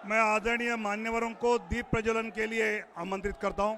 मैं आदरणीय मान्यवरों को दीप प्रज्वलन के लिए आमंत्रित करता हूं।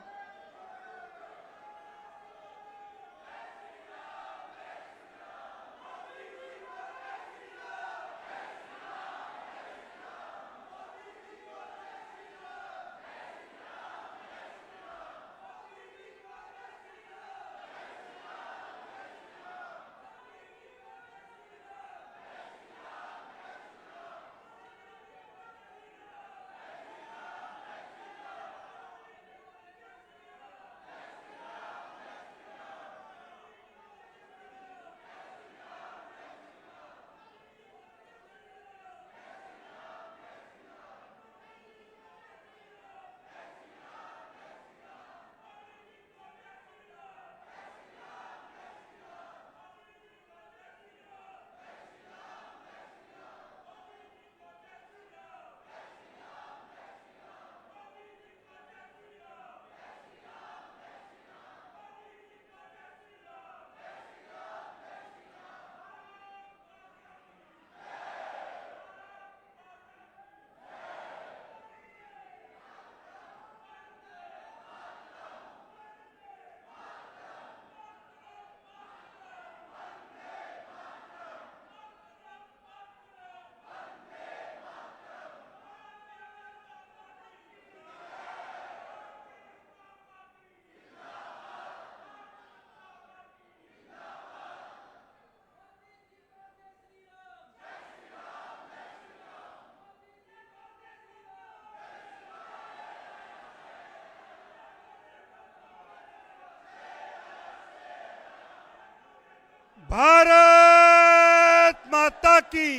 भारत माता की,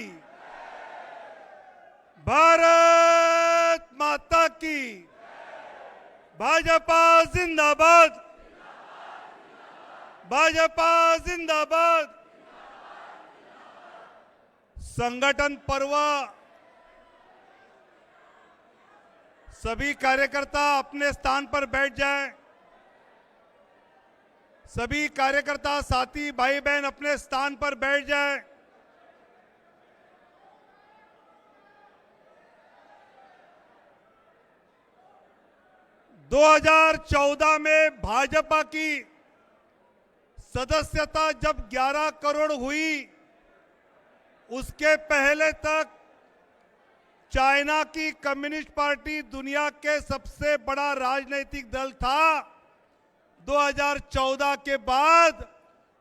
भारत माता की, भाजपा जिंदाबाद, भाजपा जिंदाबाद। संगठन पर्व, सभी कार्यकर्ता अपने स्थान पर बैठ जाएं। सभी कार्यकर्ता साथी भाई बहन अपने स्थान पर बैठ जाएं। दो 2014 में भाजपा की सदस्यता जब 11 करोड़ हुई, उसके पहले तक चाइना की कम्युनिस्ट पार्टी दुनिया के सबसे बड़ा राजनीतिक दल था। 2014 के बाद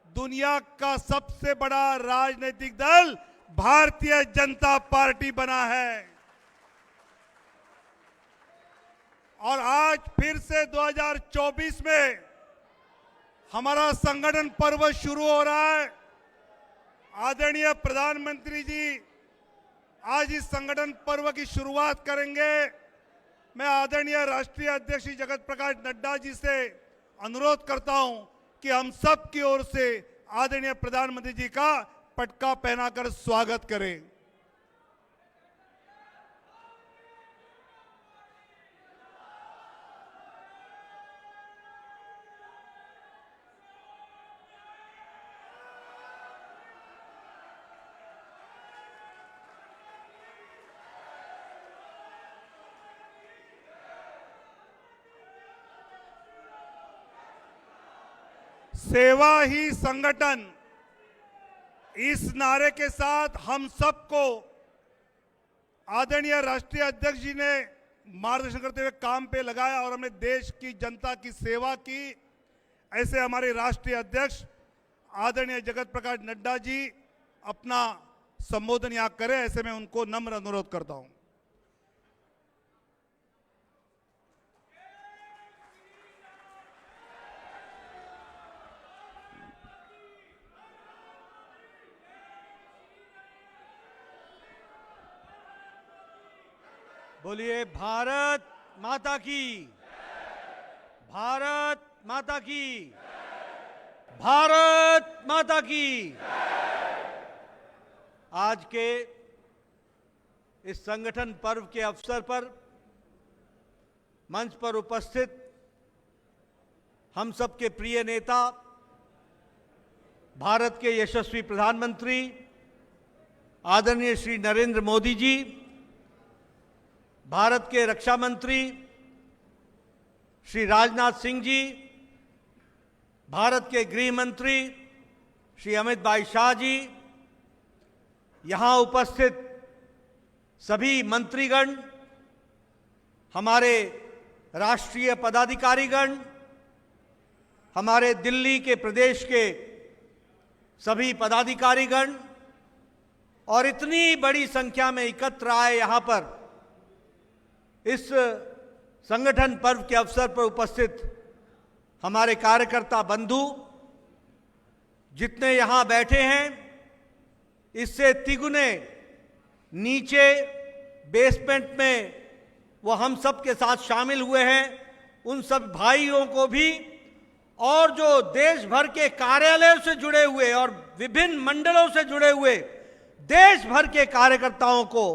दुनिया का सबसे बड़ा राजनीतिक दल भारतीय जनता पार्टी बना है। और आज फिर से 2024 में हमारा संगठन पर्व शुरू हो रहा है। आदरणीय प्रधानमंत्री जी आज इस संगठन पर्व की शुरुआत करेंगे। मैं आदरणीय राष्ट्रीय अध्यक्ष जगत प्रकाश नड्डा जी से अनुरोध करता हूं कि हम सब की ओर से आदरणीय प्रधानमंत्री जी का पटका पहनाकर स्वागत करें। सेवा ही संगठन, इस नारे के साथ हम सबको आदरणीय राष्ट्रीय अध्यक्ष जी ने मार्गदर्शन करते हुए काम पे लगाया और हमने देश की जनता की सेवा की। ऐसे हमारे राष्ट्रीय अध्यक्ष आदरणीय जगत प्रकाश नड्डा जी अपना संबोधन यहां करें, ऐसे में उनको नम्र अनुरोध करता हूं। बोलिए भारत माता की, भारत माता की, भारत माता की। आज के इस संगठन पर्व के अवसर पर मंच पर उपस्थित हम सबके प्रिय नेता, भारत के यशस्वी प्रधानमंत्री आदरणीय श्री नरेंद्र मोदी जी, भारत के रक्षा मंत्री श्री राजनाथ सिंह जी, भारत के गृह मंत्री श्री अमित भाई शाह जी, यहां उपस्थित सभी मंत्रीगण, हमारे राष्ट्रीय पदाधिकारीगण, हमारे दिल्ली के प्रदेश के सभी पदाधिकारीगण और इतनी बड़ी संख्या में एकत्र आए यहां पर इस संगठन पर्व के अवसर पर उपस्थित हमारे कार्यकर्ता बंधु, जितने यहां बैठे हैं, इससे तिगुने नीचे बेसमेंट में वो हम सब के साथ शामिल हुए हैं, उन सब भाइयों को भी, और जो देश भर के कार्यालयों से जुड़े हुए और विभिन्न मंडलों से जुड़े हुए देश भर के कार्यकर्ताओं को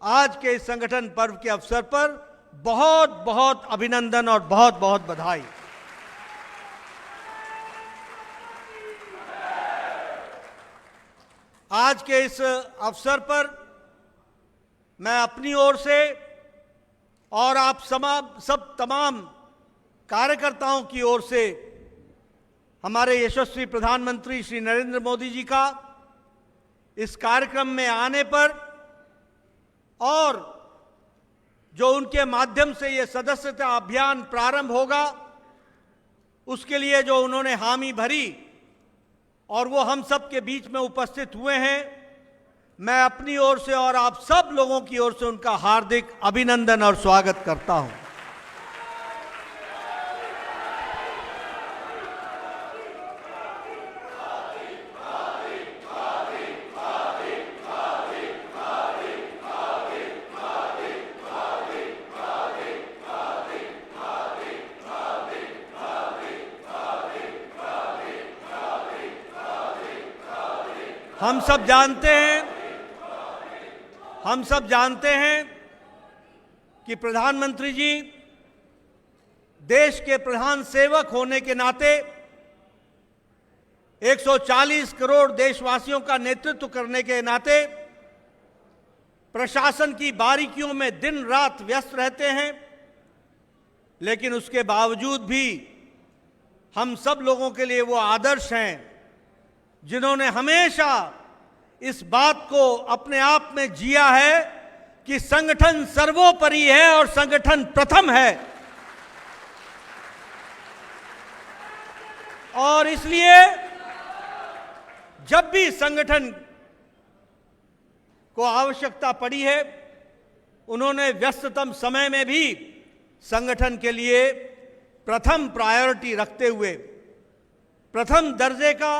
आज के इस संगठन पर्व के अवसर पर बहुत बहुत अभिनंदन और बहुत बहुत बधाई। आज के इस अवसर पर मैं अपनी ओर से और आप सब तमाम कार्यकर्ताओं की ओर से हमारे यशस्वी प्रधानमंत्री श्री नरेंद्र मोदी जी का इस कार्यक्रम में आने पर और जो उनके माध्यम से ये सदस्यता अभियान प्रारंभ होगा, उसके लिए जो उन्होंने हामी भरी और वो हम सब के बीच में उपस्थित हुए हैं, मैं अपनी ओर से और आप सब लोगों की ओर से उनका हार्दिक अभिनंदन और स्वागत करता हूं। हम सब जानते हैं कि प्रधानमंत्री जी देश के प्रधान सेवक होने के नाते 140 करोड़ देशवासियों का नेतृत्व करने के नाते प्रशासन की बारीकियों में दिन रात व्यस्त रहते हैं, लेकिन उसके बावजूद भी हम सब लोगों के लिए वो आदर्श हैं जिन्होंने हमेशा इस बात को अपने आप में जिया है कि संगठन सर्वोपरि है और संगठन प्रथम है। और इसलिए जब भी संगठन को आवश्यकता पड़ी है, उन्होंने व्यस्ततम समय में भी संगठन के लिए प्रथम प्रायोरिटी रखते हुए, प्रथम दर्जे का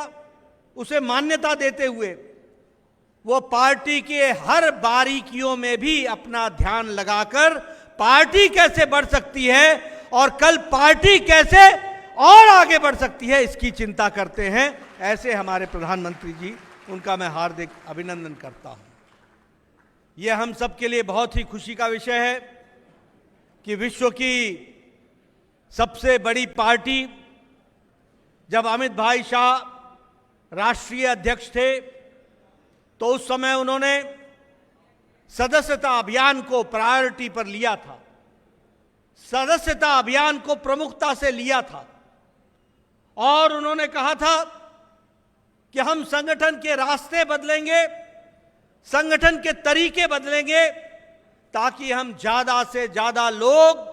उसे मान्यता देते हुए, वो पार्टी के हर बारीकियों में भी अपना ध्यान लगाकर पार्टी कैसे बढ़ सकती है और कल पार्टी कैसे और आगे बढ़ सकती है, इसकी चिंता करते हैं। ऐसे हमारे प्रधानमंत्री जी, उनका मैं हार्दिक अभिनंदन करता हूं। यह हम सब के लिए बहुत ही खुशी का विषय है कि विश्व की सबसे बड़ी पार्टी, जब अमित भाई शाह राष्ट्रीय अध्यक्ष थे तो उस समय उन्होंने सदस्यता अभियान को प्रायोरिटी पर लिया था, सदस्यता अभियान को प्रमुखता से लिया था और उन्होंने कहा था कि हम संगठन के रास्ते बदलेंगे, संगठन के तरीके बदलेंगे, ताकि हम ज्यादा से ज्यादा लोग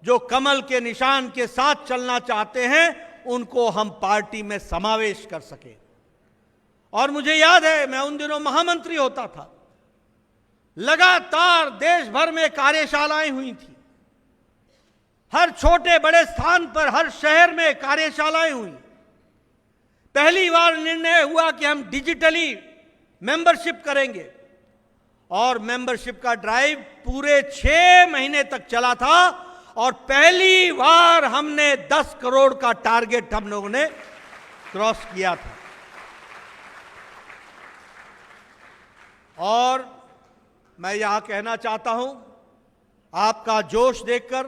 जो कमल के निशान के साथ चलना चाहते हैं उनको हम पार्टी में समावेश कर सके। और मुझे याद है, मैं उन दिनों महामंत्री होता था, लगातार देश भर में कार्यशालाएं हुई थी, हर छोटे बड़े स्थान पर, हर शहर में कार्यशालाएं हुई। पहली बार निर्णय हुआ कि हम डिजिटली मेंबरशिप करेंगे और मेंबरशिप का ड्राइव पूरे 6 महीने तक चला था और पहली बार हमने 10 करोड़ का टारगेट हम लोगों ने क्रॉस किया था। और मैं यहां कहना चाहता हूं, आपका जोश देखकर,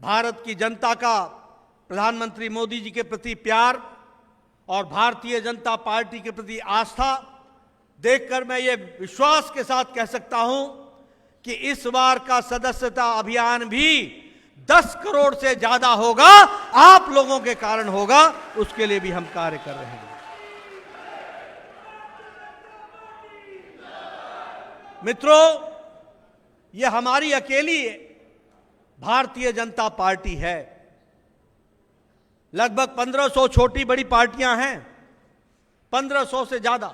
भारत की जनता का प्रधानमंत्री मोदी जी के प्रति प्यार और भारतीय जनता पार्टी के प्रति आस्था देखकर मैं ये विश्वास के साथ कह सकता हूं कि इस बार का सदस्यता अभियान भी 10 करोड़ से ज्यादा होगा, आप लोगों के कारण होगा, उसके लिए भी हम कार्य कर रहे हैं। मित्रों, यह हमारी अकेली भारतीय जनता पार्टी है। लगभग 1500 छोटी बड़ी पार्टियां हैं, 1500 से ज्यादा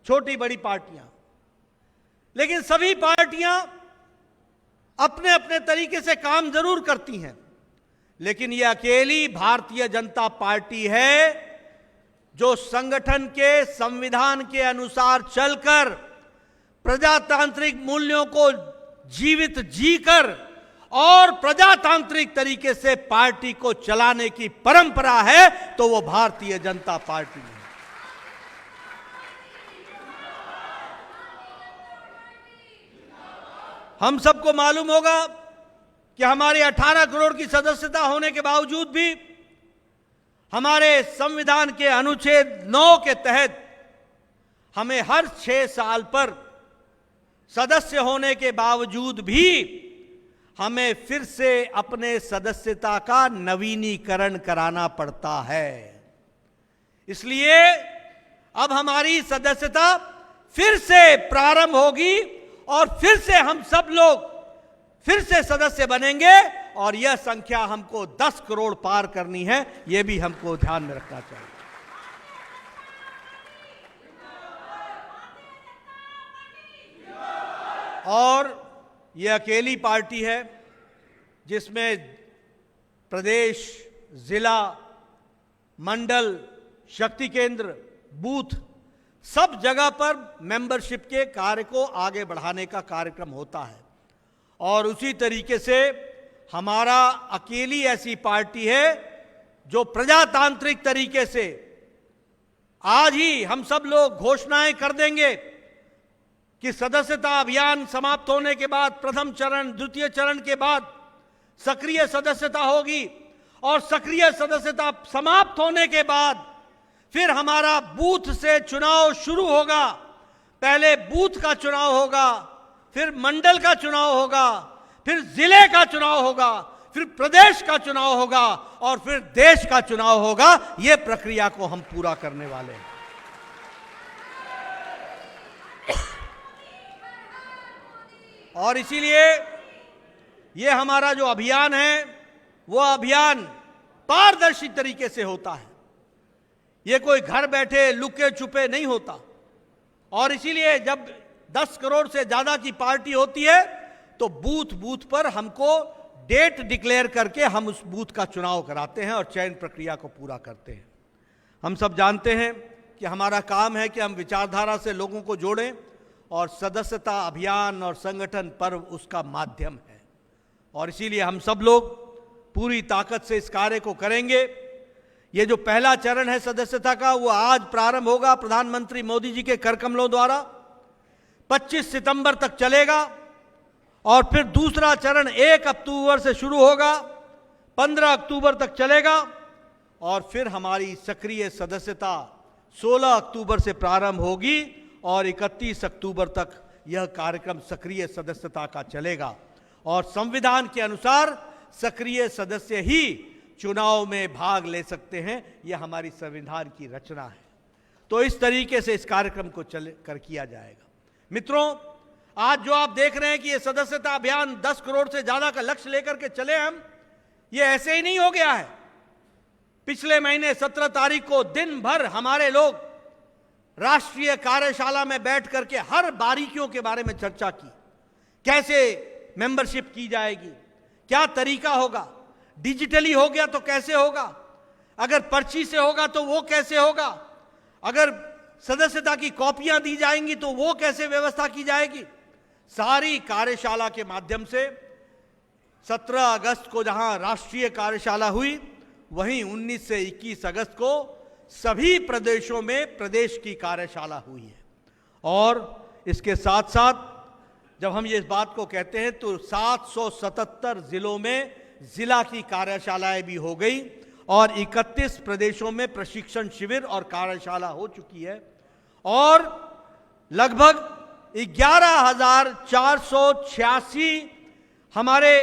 छोटी बड़ी पार्टियां, लेकिन सभी पार्टियां अपने अपने तरीके से काम जरूर करती हैं, लेकिन यह अकेली भारतीय जनता पार्टी है जो संगठन के संविधान के अनुसार चलकर प्रजातांत्रिक मूल्यों को जीवित जीकर और प्रजातांत्रिक तरीके से पार्टी को चलाने की परंपरा है, तो वो भारतीय जनता पार्टी है। हम सबको मालूम होगा कि हमारे 18 करोड़ की सदस्यता होने के बावजूद भी हमारे संविधान के अनुच्छेद 9 के तहत हमें हर 6 साल पर सदस्य होने के बावजूद भी हमें फिर से अपने सदस्यता का नवीनीकरण कराना पड़ता है। इसलिए अब हमारी सदस्यता फिर से प्रारंभ होगी और फिर से हम सब लोग फिर से सदस्य बनेंगे, और यह संख्या हमको 10 करोड़ पार करनी है, यह भी हमको ध्यान में रखना चाहिए। और यह अकेली पार्टी है जिसमें प्रदेश, जिला, मंडल, शक्ति केंद्र, बूथ, सब जगह पर मेंबरशिप के कार्य को आगे बढ़ाने का कार्यक्रम होता है। और उसी तरीके से हमारा अकेली ऐसी पार्टी है जो प्रजातांत्रिक तरीके से आज ही हम सब लोग घोषणाएं कर देंगे कि सदस्यता अभियान समाप्त होने के बाद प्रथम चरण, द्वितीय चरण के बाद सक्रिय सदस्यता होगी, और सक्रिय सदस्यता समाप्त होने के बाद फिर हमारा बूथ से चुनाव शुरू होगा। पहले बूथ का चुनाव होगा, फिर मंडल का चुनाव होगा, फिर जिले का चुनाव होगा, फिर प्रदेश का चुनाव होगा, और फिर देश का चुनाव होगा। यह प्रक्रिया को हम पूरा करने वाले हैं। और इसीलिए यह हमारा जो अभियान है वो अभियान पारदर्शी तरीके से होता है। यह कोई घर बैठे लुके छुपे नहीं होता। और इसीलिए जब 10 करोड़ से ज्यादा की पार्टी होती है तो बूथ बूथ पर हमको डेट डिक्लेयर करके हम उस बूथ का चुनाव कराते हैं और चयन प्रक्रिया को पूरा करते हैं। हम सब जानते हैं कि हमारा काम है कि हम विचारधारा से लोगों को जोड़ें, और सदस्यता अभियान और संगठन पर्व उसका माध्यम है। और इसीलिए हम सब लोग पूरी ताकत से इस कार्य को करेंगे। ये जो पहला चरण है सदस्यता का, वो आज प्रारंभ होगा प्रधानमंत्री मोदी जी के कर कमलों द्वारा, 25 सितंबर तक चलेगा। और फिर दूसरा चरण 1 अक्टूबर से शुरू होगा, 15 अक्टूबर तक चलेगा। और फिर हमारी सक्रिय सदस्यता 16 अक्टूबर से प्रारंभ होगी और 31 अक्टूबर तक यह कार्यक्रम सक्रिय सदस्यता का चलेगा। और संविधान के अनुसार सक्रिय सदस्य ही चुनाव में भाग ले सकते हैं, यह हमारी संविधान की रचना है। तो इस तरीके से इस कार्यक्रम को किया जाएगा। मित्रों, आज जो आप देख रहे हैं कि यह सदस्यता अभियान 10 करोड़ से ज्यादा का लक्ष्य लेकर के चले हम, यह ऐसे ही नहीं हो गया है। पिछले महीने 17 तारीख को दिन भर हमारे लोग राष्ट्रीय कार्यशाला में बैठ करके हर बारीकियों के बारे में चर्चा की। कैसे मेंबरशिप की जाएगी, क्या तरीका होगा, डिजिटली हो गया तो कैसे होगा, अगर पर्ची से होगा तो वो कैसे होगा, अगर सदस्यता की कॉपियां दी जाएंगी तो वो कैसे व्यवस्था की जाएगी। सारी कार्यशाला के माध्यम से 17 अगस्त को जहां राष्ट्रीय कार्यशाला हुई, वहीं 19 से 21 अगस्त को सभी प्रदेशों में प्रदेश की कार्यशाला हुई है। और इसके साथ साथ जब हम ये इस बात को कहते हैं तो 777 जिलों में जिला की कार्यशालाएं भी हो गई और 31 प्रदेशों में प्रशिक्षण शिविर और कार्यशाला हो चुकी है। और लगभग 11,486 हमारे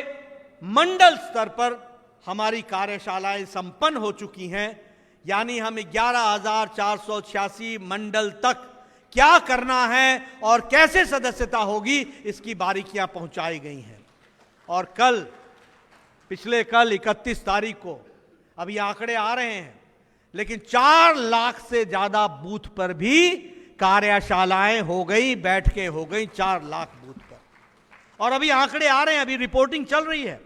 मंडल स्तर पर हमारी कार्यशालाएं संपन्न हो चुकी हैं। यानी हम 11,486 मंडल तक क्या करना है और कैसे सदस्यता होगी इसकी बारीकियां पहुंचाई गई हैं। और पिछले कल 31 तारीख को, अभी आंकड़े आ रहे हैं, लेकिन 4 लाख से ज्यादा बूथ पर भी कार्यशालाएं हो गई, बैठकें हो गई 4 लाख बूथ पर। और अभी आंकड़े आ रहे हैं, अभी रिपोर्टिंग चल रही है।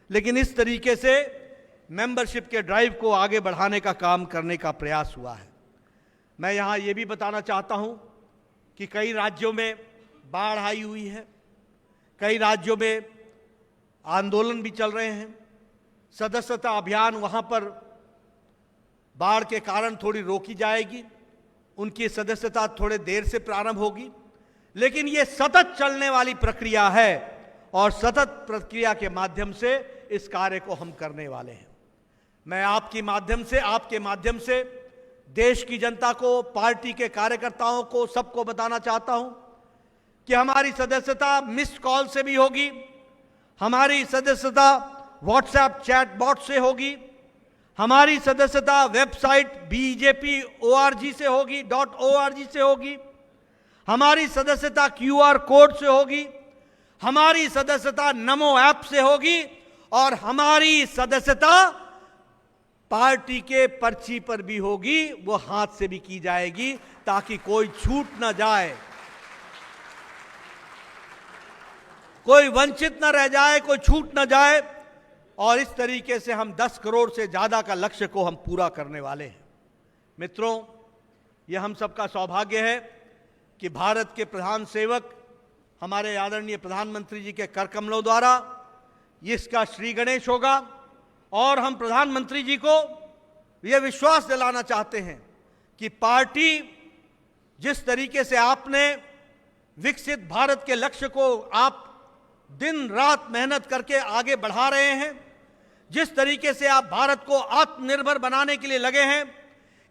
लेकिन इस तरीके से मेंबरशिप के ड्राइव को आगे बढ़ाने का काम करने का प्रयास हुआ है। मैं यहां यह भी बताना चाहता हूं कि कई राज्यों में बाढ़ आई हुई है, कई राज्यों में आंदोलन भी चल रहे हैं। सदस्यता अभियान वहां पर बाढ़ के कारण थोड़ी रोकी जाएगी, उनकी सदस्यता थोड़े देर से प्रारंभ होगी, लेकिन यह सतत चलने वाली प्रक्रिया है और सतत प्रक्रिया के माध्यम से इस कार्य को हम करने वाले हैं। मैं आपके माध्यम से देश की जनता को, पार्टी के कार्यकर्ताओं को, सबको बताना चाहता हूं कि हमारी सदस्यता मिस्ड कॉल से भी होगी, हमारी सदस्यता व्हाट्सएप चैट बॉट से होगी, हमारी सदस्यता वेबसाइट BJP.org से होगी, .org से होगी, हमारी सदस्यता QR कोड से होगी, हमारी सदस्यता नमो ऐप से होगी और हमारी सदस्यता पार्टी के पर्ची पर भी होगी, वो हाथ से भी की जाएगी ताकि कोई छूट ना जाए, कोई वंचित न रह जाए, कोई छूट न जाए। और इस तरीके से हम 10 करोड़ से ज्यादा का लक्ष्य को हम पूरा करने वाले हैं। मित्रों, यह हम सबका सौभाग्य है कि भारत के प्रधान सेवक हमारे आदरणीय प्रधानमंत्री जी के कर कमलों द्वारा इसका श्री गणेश होगा। और हम प्रधानमंत्री जी को यह विश्वास दिलाना चाहते हैं कि पार्टी जिस तरीके से आपने विकसित भारत के लक्ष्य को आप दिन रात मेहनत करके आगे बढ़ा रहे हैं, जिस तरीके से आप भारत को आत्मनिर्भर बनाने के लिए लगे हैं,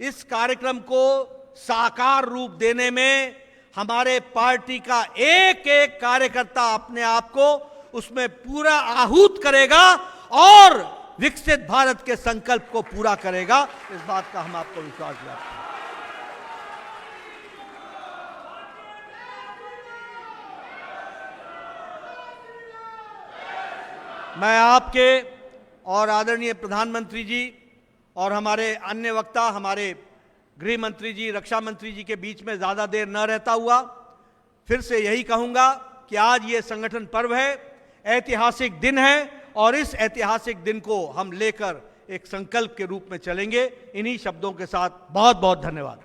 इस कार्यक्रम को साकार रूप देने में हमारे पार्टी का एक एक कार्यकर्ता अपने आप को उसमें पूरा आहूत करेगा और विकसित भारत के संकल्प को पूरा करेगा। इस बात का हम आपको विश्वास दिलाते हैं। मैं आपके और आदरणीय प्रधानमंत्री जी और हमारे अन्य वक्ता, हमारे गृह मंत्री जी, रक्षा मंत्री जी के बीच में ज़्यादा देर न रहता हुआ फिर से यही कहूँगा कि आज ये संगठन पर्व है, ऐतिहासिक दिन है और इस ऐतिहासिक दिन को हम लेकर एक संकल्प के रूप में चलेंगे। इन्हीं शब्दों के साथ बहुत बहुत धन्यवाद।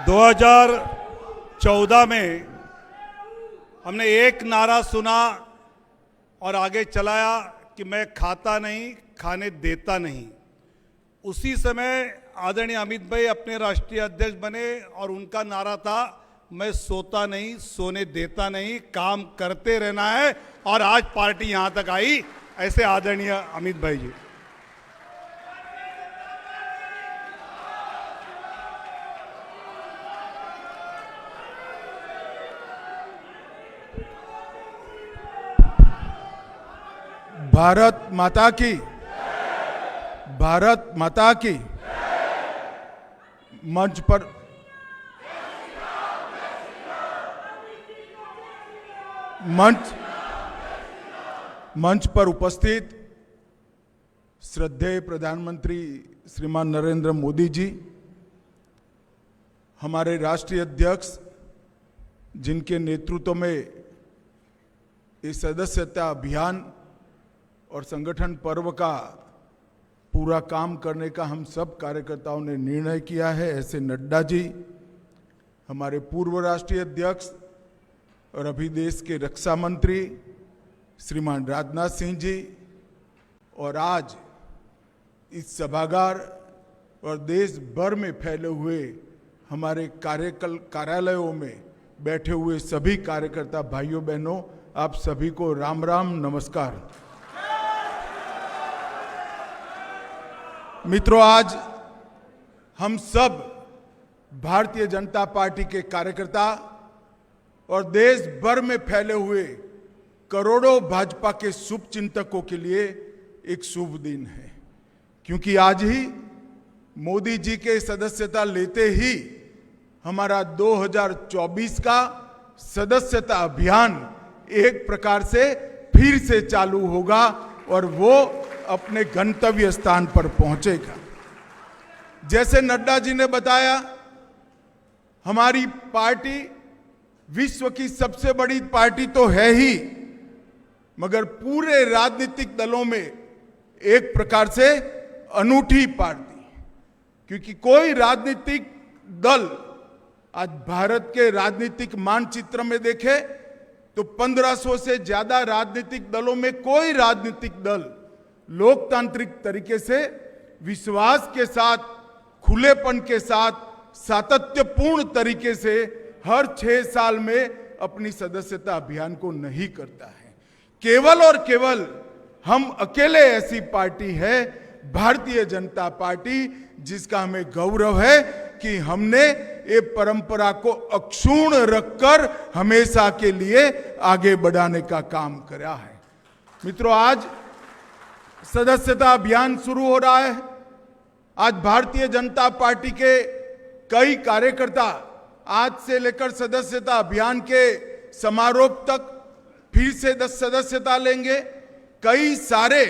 दो 2014 में हमने एक नारा सुना और आगे चलाया कि मैं खाता नहीं, खाने देता नहीं। उसी समय आदरणीय अमित भाई अपने राष्ट्रीय अध्यक्ष बने और उनका नारा था मैं सोता नहीं, सोने देता नहीं, काम करते रहना है। और आज पार्टी यहां तक आई, ऐसे आदरणीय अमित भाई जी। भारत माता की, भारत माता की। मंच पर उपस्थित श्रद्धेय प्रधानमंत्री श्रीमान नरेंद्र मोदी जी, हमारे राष्ट्रीय अध्यक्ष जिनके नेतृत्व में इस सदस्यता अभियान और संगठन पर्व का पूरा काम करने का हम सब कार्यकर्ताओं ने निर्णय किया है, ऐसे नड्डा जी, हमारे पूर्व राष्ट्रीय अध्यक्ष और अभी देश के रक्षा मंत्री श्रीमान राजनाथ सिंह जी, और आज इस सभागार और देश भर में फैले हुए हमारे कार्यालयों में बैठे हुए सभी कार्यकर्ता भाइयों बहनों, आप सभी को राम राम नमस्कार। मित्रों, आज हम सब भारतीय जनता पार्टी के कार्यकर्ता और देश भर में फैले हुए करोड़ों भाजपा के शुभ चिंतकों के लिए एक शुभ दिन है, क्योंकि आज ही मोदी जी के सदस्यता लेते ही हमारा 2024 का सदस्यता अभियान एक प्रकार से फिर से चालू होगा और वो अपने गंतव्य स्थान पर पहुंचेगा। जैसे नड्डा जी ने बताया, हमारी पार्टी विश्व की सबसे बड़ी पार्टी तो है ही, मगर पूरे राजनीतिक दलों में एक प्रकार से अनूठी पार्टी, क्योंकि कोई राजनीतिक दल आज भारत के राजनीतिक मानचित्र में देखे तो 1500 से ज्यादा राजनीतिक दलों में कोई राजनीतिक दल लोकतांत्रिक तरीके से विश्वास के साथ, खुलेपन के साथ, सातत्यपूर्ण तरीके से हर 6 साल में अपनी सदस्यता अभियान को नहीं करता है। केवल और केवल हम अकेले ऐसी पार्टी है, भारतीय जनता पार्टी, जिसका हमें गौरव है कि हमने ये परंपरा को अक्षुण्ण रखकर हमेशा के लिए आगे बढ़ाने का काम करा है। मित्रों, आज सदस्यता अभियान शुरू हो रहा है। आज भारतीय जनता पार्टी के कई कार्यकर्ता आज से लेकर सदस्यता अभियान के समारोह तक फिर से सदस्यता लेंगे। कई सारे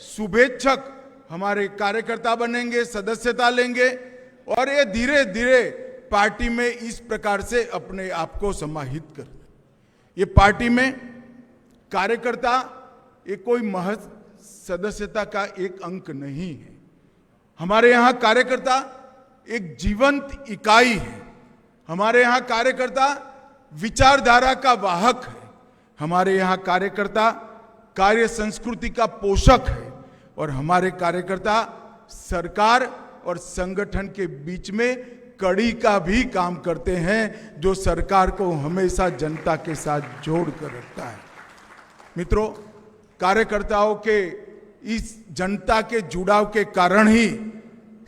शुभेच्छक हमारे कार्यकर्ता बनेंगे, सदस्यता लेंगे और ये धीरे धीरे पार्टी में इस प्रकार से अपने आप को समाहित कर। ये पार्टी में कार्यकर्ता ये कोई महज सदस्यता का एक अंक नहीं है। हमारे यहाँ कार्यकर्ता एक जीवंत इकाई है। हमारे यहाँ कार्यकर्ता विचारधारा का वाहक है। हमारे यहाँ कार्यकर्ता कार्य संस्कृति का पोषक है और हमारे कार्यकर्ता सरकार और संगठन के बीच में कड़ी का भी काम करते हैं, जो सरकार को हमेशा जनता के साथ जोड़ कर रखता है। मित्रों, कार्यकर्ताओं के इस जनता के जुड़ाव के कारण ही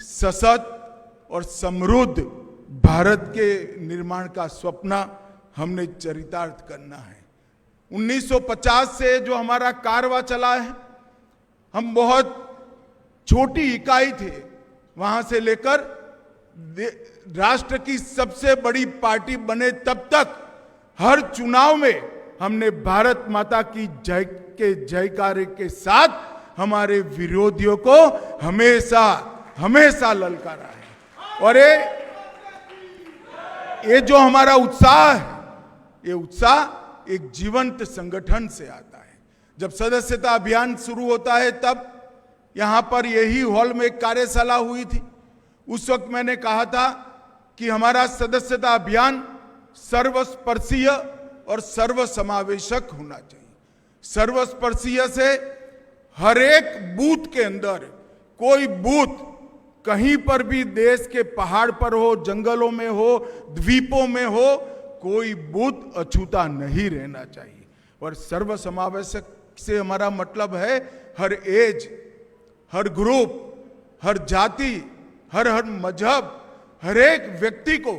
सशक्त और समृद्ध भारत के निर्माण का स्वप्न हमने चरितार्थ करना है। 1950 से जो हमारा कारवां चला है, हम बहुत छोटी इकाई थे, वहां से लेकर राष्ट्र की सबसे बड़ी पार्टी बने तब तक हर चुनाव में हमने भारत माता की जय के जयकारे के साथ हमारे विरोधियों को हमेशा हमेशा ललकारा है। और ये जो हमारा उत्साह है, ये उत्साह एक जीवंत संगठन से आता है। जब सदस्यता अभियान शुरू होता है तब यहां पर यही हॉल में एक कार्यशाला हुई थी। उस वक्त मैंने कहा था कि हमारा सदस्यता अभियान सर्वस्पर्शीय और सर्वसमावेशक होना चाहिए। सर्वस्पर्शीय से हर एक बूथ के अंदर, कोई बूथ कहीं पर भी देश के पहाड़ पर हो, जंगलों में हो, द्वीपों में हो, कोई बूथ अछूता नहीं रहना चाहिए। और सर्वसमावेशक से हमारा मतलब है हर एज, हर ग्रुप, हर जाति, हर मजहब, हर एक व्यक्ति को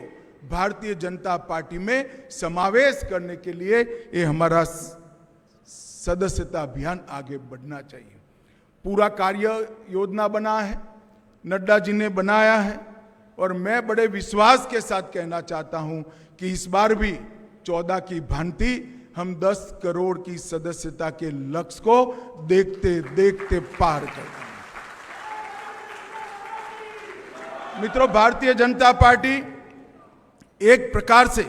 भारतीय जनता पार्टी में समावेश करने के लिए ये हमारा सदस्यता अभियान आगे बढ़ना चाहिए। पूरा कार्य योजना बना है, नड्डा जी ने बनाया है और मैं बड़े विश्वास के साथ कहना चाहता हूं कि इस बार भी 14 की भांति हम 10 करोड़ की सदस्यता के लक्ष्य को देखते देखते पार कर देंगे। मित्रों, भारतीय जनता पार्टी एक प्रकार से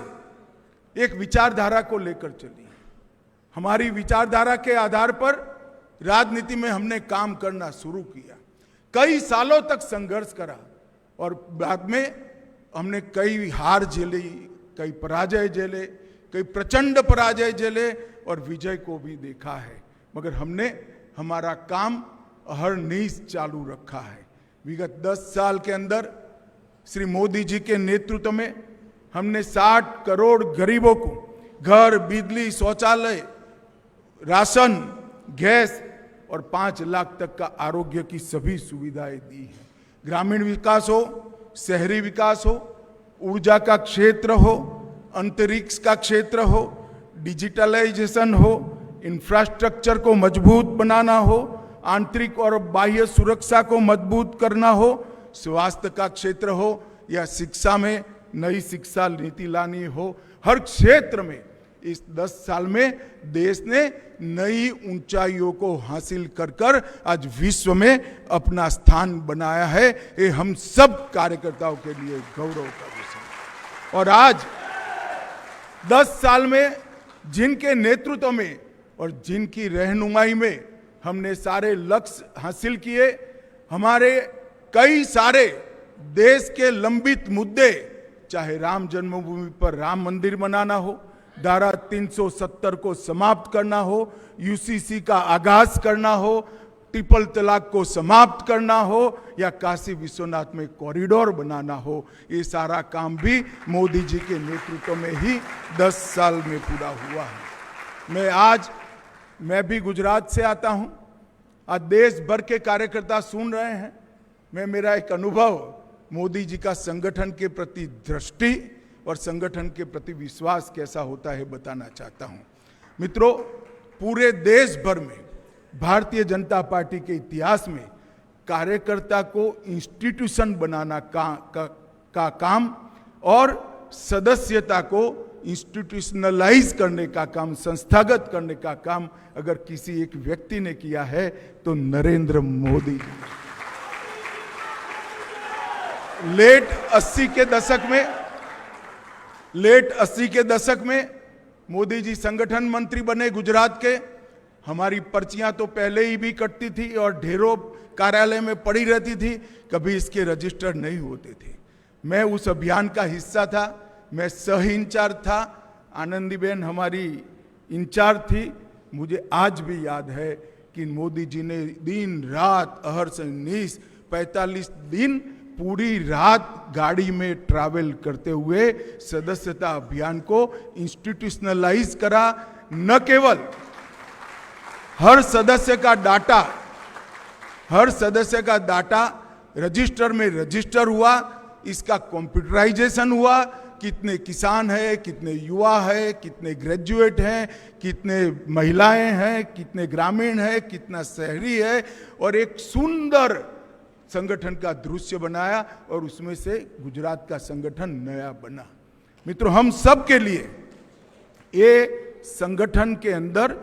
एक विचारधारा को लेकर चली है। हमारी विचारधारा के आधार पर राजनीति में हमने काम करना शुरू किया। कई सालों तक संघर्ष करा और बाद में हमने कई हार झेली, कई पराजय झेले, कई प्रचंड पराजय झेले और विजय को भी देखा है, मगर हमने हमारा काम अहरनिश चालू रखा है। विगत 10 साल के अंदर श्री मोदी जी के नेतृत्व में हमने 60 करोड़ गरीबों को घर, बिजली, शौचालय, राशन, गैस और 5 लाख तक का आरोग्य की सभी सुविधाएं दी हैं। ग्रामीण विकास हो, शहरी विकास हो, ऊर्जा का क्षेत्र हो, अंतरिक्ष का क्षेत्र हो, डिजिटलाइजेशन हो, इंफ्रास्ट्रक्चर को मजबूत बनाना हो, आंतरिक और बाह्य सुरक्षा को मजबूत करना हो, स्वास्थ्य का क्षेत्र हो या शिक्षा में नई शिक्षा नीति लानी हो, हर क्षेत्र में इस 10 साल में देश ने नई ऊंचाइयों को हासिल कर आज विश्व में अपना स्थान बनाया है। ये हम सब कार्यकर्ताओं के लिए गौरव का विषय है। और आज 10 साल में जिनके नेतृत्व में और जिनकी रहनुमाई में हमने सारे लक्ष्य हासिल किए, हमारे कई सारे देश के लंबित मुद्दे, चाहे राम जन्मभूमि पर राम मंदिर बनाना हो, धारा 370 को समाप्त करना हो, यूसीसी का आगाज करना हो, ट्रिपल तलाक को समाप्त करना हो या काशी विश्वनाथ में कॉरिडोर बनाना हो, ये सारा काम भी मोदी जी के नेतृत्व में ही 10 साल में पूरा हुआ है। मैं भी गुजरात से आता हूं। आज देश भर के कार्यकर्ता सुन रहे हैं। मेरा एक अनुभव मोदी जी का संगठन के प्रति दृष्टि और संगठन के प्रति विश्वास कैसा होता है बताना चाहता हूं। मित्रों, पूरे देश भर में भारतीय जनता पार्टी के इतिहास में कार्यकर्ता को इंस्टीट्यूशन बनाना का काम और सदस्यता को इंस्टीट्यूशनलाइज करने का काम, संस्थागत करने का काम अगर किसी एक व्यक्ति ने किया है तो नरेंद्र मोदी जी। लेट 80 के दशक में मोदी जी संगठन मंत्री बने गुजरात के। हमारी पर्चियां तो पहले ही भी कटती थी और ढेरों कार्यालय में पड़ी रहती थी, कभी इसके रजिस्टर नहीं होते थे। मैं उस अभियान का हिस्सा था, मैं सह इंचार्ज था, आनंदीबेन हमारी इंचार्ज थी। मुझे आज भी याद है कि मोदी जी ने दिन रात अहर्ष निश 45 दिन पूरी रात गाड़ी में ट्रैवल करते हुए सदस्यता अभियान को इंस्टीट्यूशनलाइज करा। न केवल हर सदस्य का डाटा रजिस्टर में रजिस्टर हुआ, इसका कंप्यूटराइजेशन हुआ। कितने किसान हैं, कितने युवा हैं, कितने ग्रेजुएट हैं, कितने महिलाएं हैं, कितने ग्रामीण हैं, कितना शहरी है, और एक सुंदर संगठन का दृश्य बनाया और उसमें से गुजरात का संगठन नया बना। मित्रों, हम सब के लिए ये संगठन के अंदर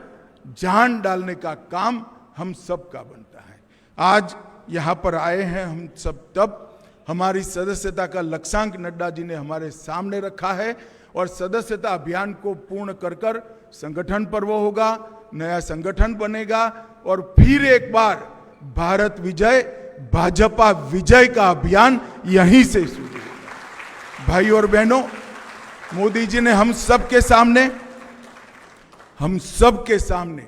जान डालने का काम हम सब का बनता है। आज यहाँ पर आए हैं हम सब, तब हमारी सदस्यता का लक्ष्यांक नड्डा जी ने हमारे सामने रखा है और सदस्यता अभियान को पूर्ण कर संगठन पर्व होगा, नया संगठन बनेगा और फिर एक बार भारत विजय, भाजपा विजय का अभियान यहीं से शुरू होगा। भाई और बहनों, मोदी जी ने हम सब के सामने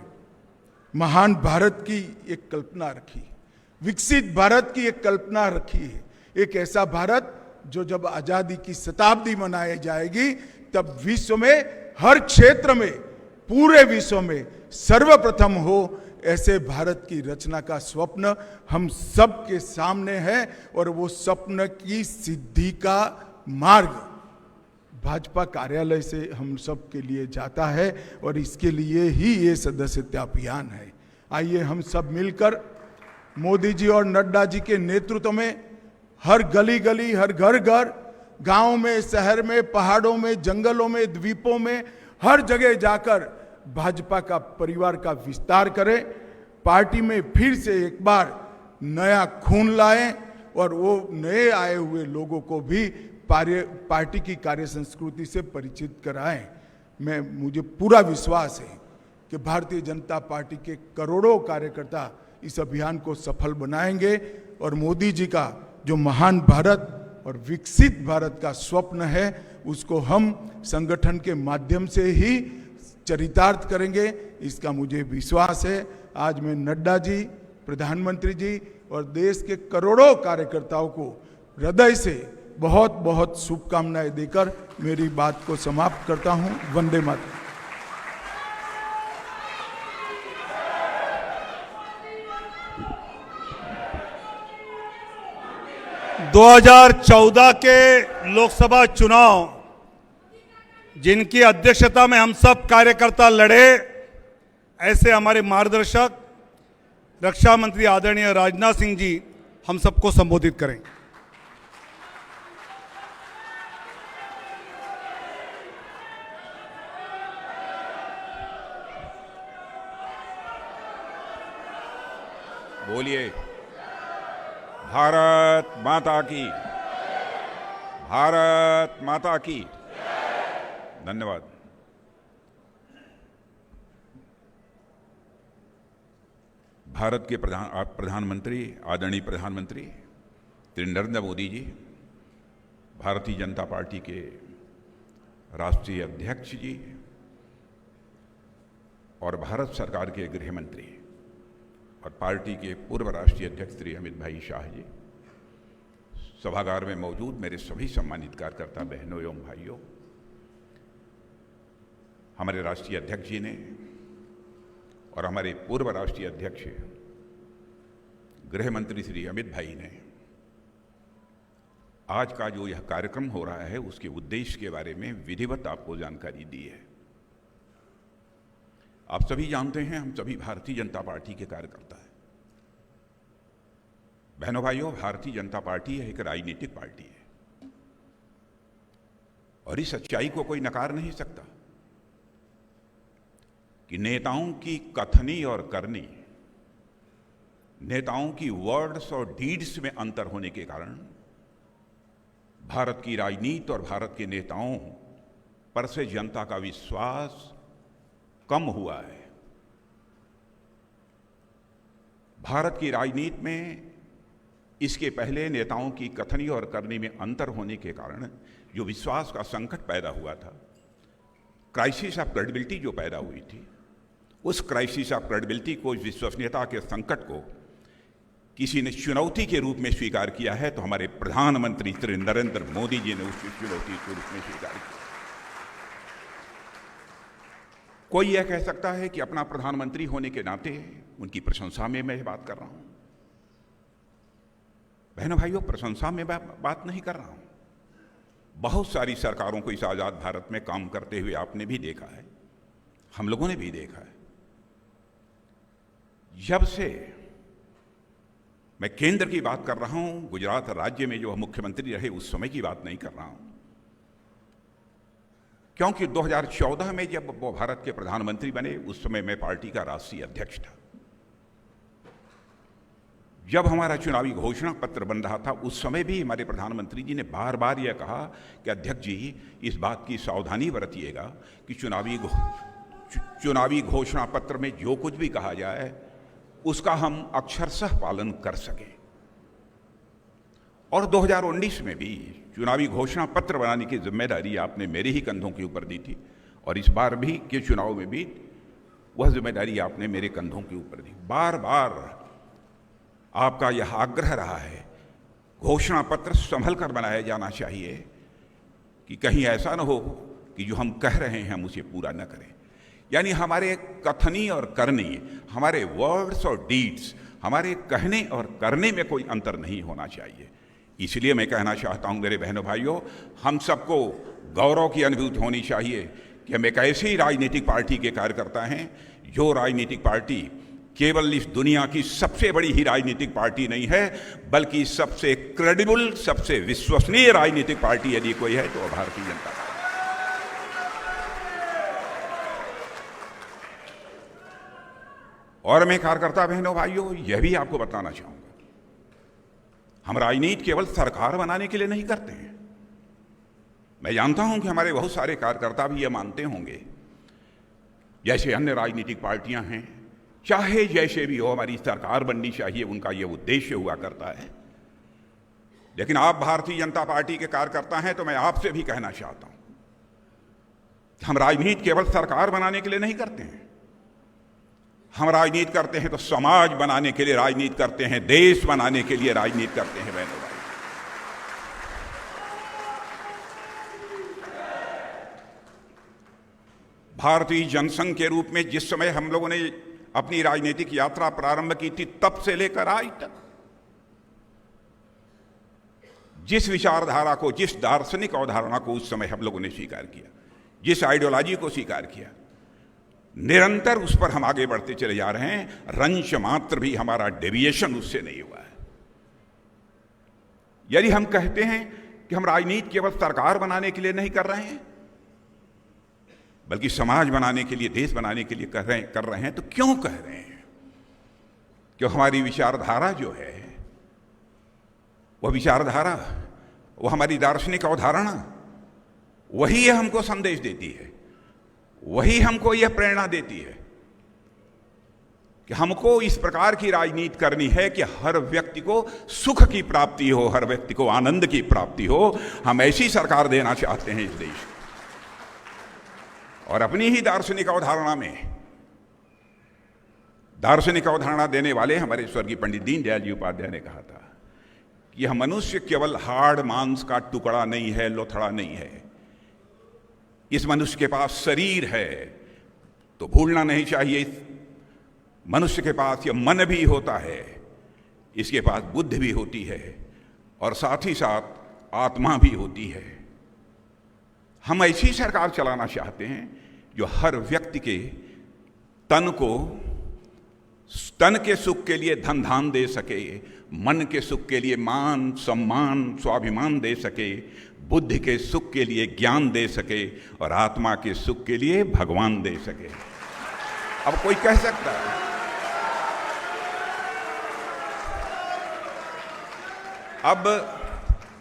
महान भारत की एक कल्पना रखी, विकसित भारत की एक कल्पना रखी है। एक ऐसा भारत जो जब आजादी की शताब्दी मनाई जाएगी तब विश्व में हर क्षेत्र में, पूरे विश्व में सर्वप्रथम हो, ऐसे भारत की रचना का स्वप्न हम सब के सामने है। और वो स्वप्न की सिद्धि का मार्ग भाजपा कार्यालय से हम सब के लिए जाता है और इसके लिए ही ये सदस्यता अभियान है। आइए हम सब मिलकर मोदी जी और नड्डा जी के नेतृत्व में हर गली गली, हर घर घर, गांव में, शहर में, पहाड़ों में, जंगलों में, द्वीपों में, हर जगह जाकर भाजपा का परिवार का विस्तार करें, पार्टी में फिर से एक बार नया खून लाएं और वो नए आए हुए लोगों को भी पार्टी की कार्य संस्कृति से परिचित कराएं। मुझे पूरा विश्वास है कि भारतीय जनता पार्टी के करोड़ों कार्यकर्ता इस अभियान को सफल बनाएंगे और मोदी जी का जो महान भारत और विकसित भारत का स्वप्न है उसको हम संगठन के माध्यम से ही चरितार्थ करेंगे, इसका मुझे विश्वास है। आज मैं नड्डा जी, प्रधानमंत्री जी और देश के करोड़ों कार्यकर्ताओं को हृदय से बहुत बहुत शुभकामनाएं देकर मेरी बात को समाप्त करता हूं। वंदे मातरम। 2014 के लोकसभा चुनाव जिनकी अध्यक्षता में हम सब कार्यकर्ता लड़े, ऐसे हमारे मार्गदर्शक रक्षा मंत्री आदरणीय राजनाथ सिंह जी हम सबको संबोधित करें। बोलिए, भारत माता की, भारत माता की। धन्यवाद। भारत के प्रधानमंत्री, आदरणीय प्रधानमंत्री श्री नरेंद्र मोदी जी, भारतीय जनता पार्टी के राष्ट्रीय अध्यक्ष जी और भारत सरकार के गृह मंत्री और पार्टी के पूर्व राष्ट्रीय अध्यक्ष श्री अमित भाई शाह जी, सभागार में मौजूद मेरे सभी सम्मानित कार्यकर्ता बहनों एवं भाइयों, हमारे राष्ट्रीय अध्यक्ष जी ने और हमारे पूर्व राष्ट्रीय अध्यक्ष गृह मंत्री श्री अमित भाई ने आज का जो यह कार्यक्रम हो रहा है उसके उद्देश्य के बारे में विधिवत आपको जानकारी दी है। आप सभी जानते हैं, हम सभी भारतीय जनता पार्टी के कार्यकर्ता हैं। बहनों भाइयों, भारतीय जनता पार्टी एक राजनीतिक पार्टी है और इस सच्चाई को कोई नकार नहीं सकता कि नेताओं की कथनी और करनी, नेताओं की वर्ड्स और डीड्स में अंतर होने के कारण भारत की राजनीति और भारत के नेताओं पर से जनता का विश्वास कम हुआ है। भारत की राजनीति में इसके पहले नेताओं की कथनी और करनी में अंतर होने के कारण जो विश्वास का संकट पैदा हुआ था, क्राइसिस ऑफ क्रेडिबिलिटी जो पैदा हुई थी, उस क्राइसिस ऑफ क्रेडिबिलिटी को, विश्वसनीयता के संकट को किसी ने चुनौती के रूप में स्वीकार किया है तो हमारे प्रधानमंत्री श्री नरेंद्र मोदी जी ने उस चुनौती के रूप में स्वीकार किया। कोई यह कह सकता है कि अपना प्रधानमंत्री होने के नाते उनकी प्रशंसा में मैं बात कर रहा हूं। बहनों भाइयों, प्रशंसा में बात नहीं कर रहा हूं। बहुत सारी सरकारों को इस आजाद भारत में काम करते हुए आपने भी देखा है, हम लोगों ने भी देखा है। जब से मैं केंद्र की बात कर रहा हूं, गुजरात राज्य में जो मुख्यमंत्री रहे उस समय की बात नहीं कर रहा हूं, क्योंकि 2014 में जब वो भारत के प्रधानमंत्री बने उस समय मैं पार्टी का राष्ट्रीय अध्यक्ष था। जब हमारा चुनावी घोषणा पत्र बन रहा था उस समय भी हमारे प्रधानमंत्री जी ने बार बार यह कहा कि अध्यक्ष जी, इस बात की सावधानी बरतिएगा कि चुनावी घोषणा पत्र में जो कुछ भी कहा जाए उसका हम अक्षरशः पालन कर सकें। और 2019 में भी चुनावी घोषणा पत्र बनाने की जिम्मेदारी आपने मेरे ही कंधों के ऊपर दी थी और इस बार भी के चुनाव में भी वह जिम्मेदारी आपने मेरे कंधों के ऊपर दी। बार बार आपका यह आग्रह रहा है, घोषणा पत्र संभल कर बनाया जाना चाहिए कि कहीं ऐसा न हो कि जो हम कह रहे हैं हम उसे पूरा न करें। यानी हमारे कथनी और करनी, हमारे वर्ड्स और डीड्स, हमारे कहने और करने में कोई अंतर नहीं होना चाहिए। इसलिए मैं कहना चाहता हूं मेरे बहनों भाइयों, हम सबको गौरव की अनुभूति होनी चाहिए कि हम एक ऐसी राजनीतिक पार्टी के कार्यकर्ता हैं जो राजनीतिक पार्टी केवल इस दुनिया की सबसे बड़ी ही राजनीतिक पार्टी नहीं है, बल्कि सबसे क्रेडिबल, सबसे विश्वसनीय राजनीतिक पार्टी यदि कोई है तो भारतीय जनता पार्टी। और मैं कार्यकर्ता बहनों भाइयों यह भी आपको बताना चाहूंगा, हम राजनीति केवल सरकार बनाने के लिए नहीं करते हैं। मैं जानता हूं कि हमारे बहुत सारे कार्यकर्ता भी यह मानते होंगे, जैसे अन्य राजनीतिक पार्टियां हैं, चाहे जैसे भी हो हमारी सरकार बननी चाहिए, उनका यह उद्देश्य हुआ करता है। लेकिन आप भारतीय जनता पार्टी के कार्यकर्ता हैं तो मैं आपसे भी कहना चाहता हूं, हम राजनीति केवल सरकार बनाने के लिए नहीं करते हैं। हम राजनीति करते हैं तो समाज बनाने के लिए राजनीति करते हैं, देश बनाने के लिए राजनीति करते हैं। बहनों भाई, भारतीय जनसंघ के रूप में जिस समय हम लोगों ने अपनी राजनीतिक यात्रा प्रारंभ की थी, तब से लेकर आज तक जिस विचारधारा को, जिस दार्शनिक अवधारणा को उस समय हम लोगों ने स्वीकार किया, जिस आइडियोलॉजी को स्वीकार किया, निरंतर उस पर हम आगे बढ़ते चले जा रहे हैं। रंश मात्र भी हमारा डेविएशन उससे नहीं हुआ है। यदि हम कहते हैं कि हम राजनीति केवल सरकार बनाने के लिए नहीं कर रहे हैं, बल्कि समाज बनाने के लिए, देश बनाने के लिए कर रहे हैं, तो क्यों कह रहे हैं? क्यों हमारी विचारधारा जो है, वह विचारधारा, वह हमारी दार्शनिक अवधारणा, वही हमको संदेश देती है, वही हमको यह प्रेरणा देती है कि हमको इस प्रकार की राजनीति करनी है कि हर व्यक्ति को सुख की प्राप्ति हो, हर व्यक्ति को आनंद की प्राप्ति हो। हम ऐसी सरकार देना चाहते हैं इस देश को। और अपनी ही दार्शनिक अवधारणा में, दार्शनिक अवधारणा देने वाले हमारे स्वर्गीय पंडित दीनदयाल जी उपाध्याय ने कहा था कि यह मनुष्य केवल हाड़ मांस का टुकड़ा नहीं है, लोथड़ा नहीं है। इस मनुष्य के पास शरीर है, तो भूलना नहीं चाहिए इस मनुष्य के पास यह मन भी होता है, इसके पास बुद्धि भी होती है, और साथ ही साथ आत्मा भी होती है। हम ऐसी सरकार चलाना चाहते हैं जो हर व्यक्ति के तन को, तन के सुख के लिए धन धान दे सके, मन के सुख के लिए मान सम्मान स्वाभिमान दे सके, बुद्धि के सुख के लिए ज्ञान दे सके, और आत्मा के सुख के लिए भगवान दे सके। अब कोई कह सकता है, अब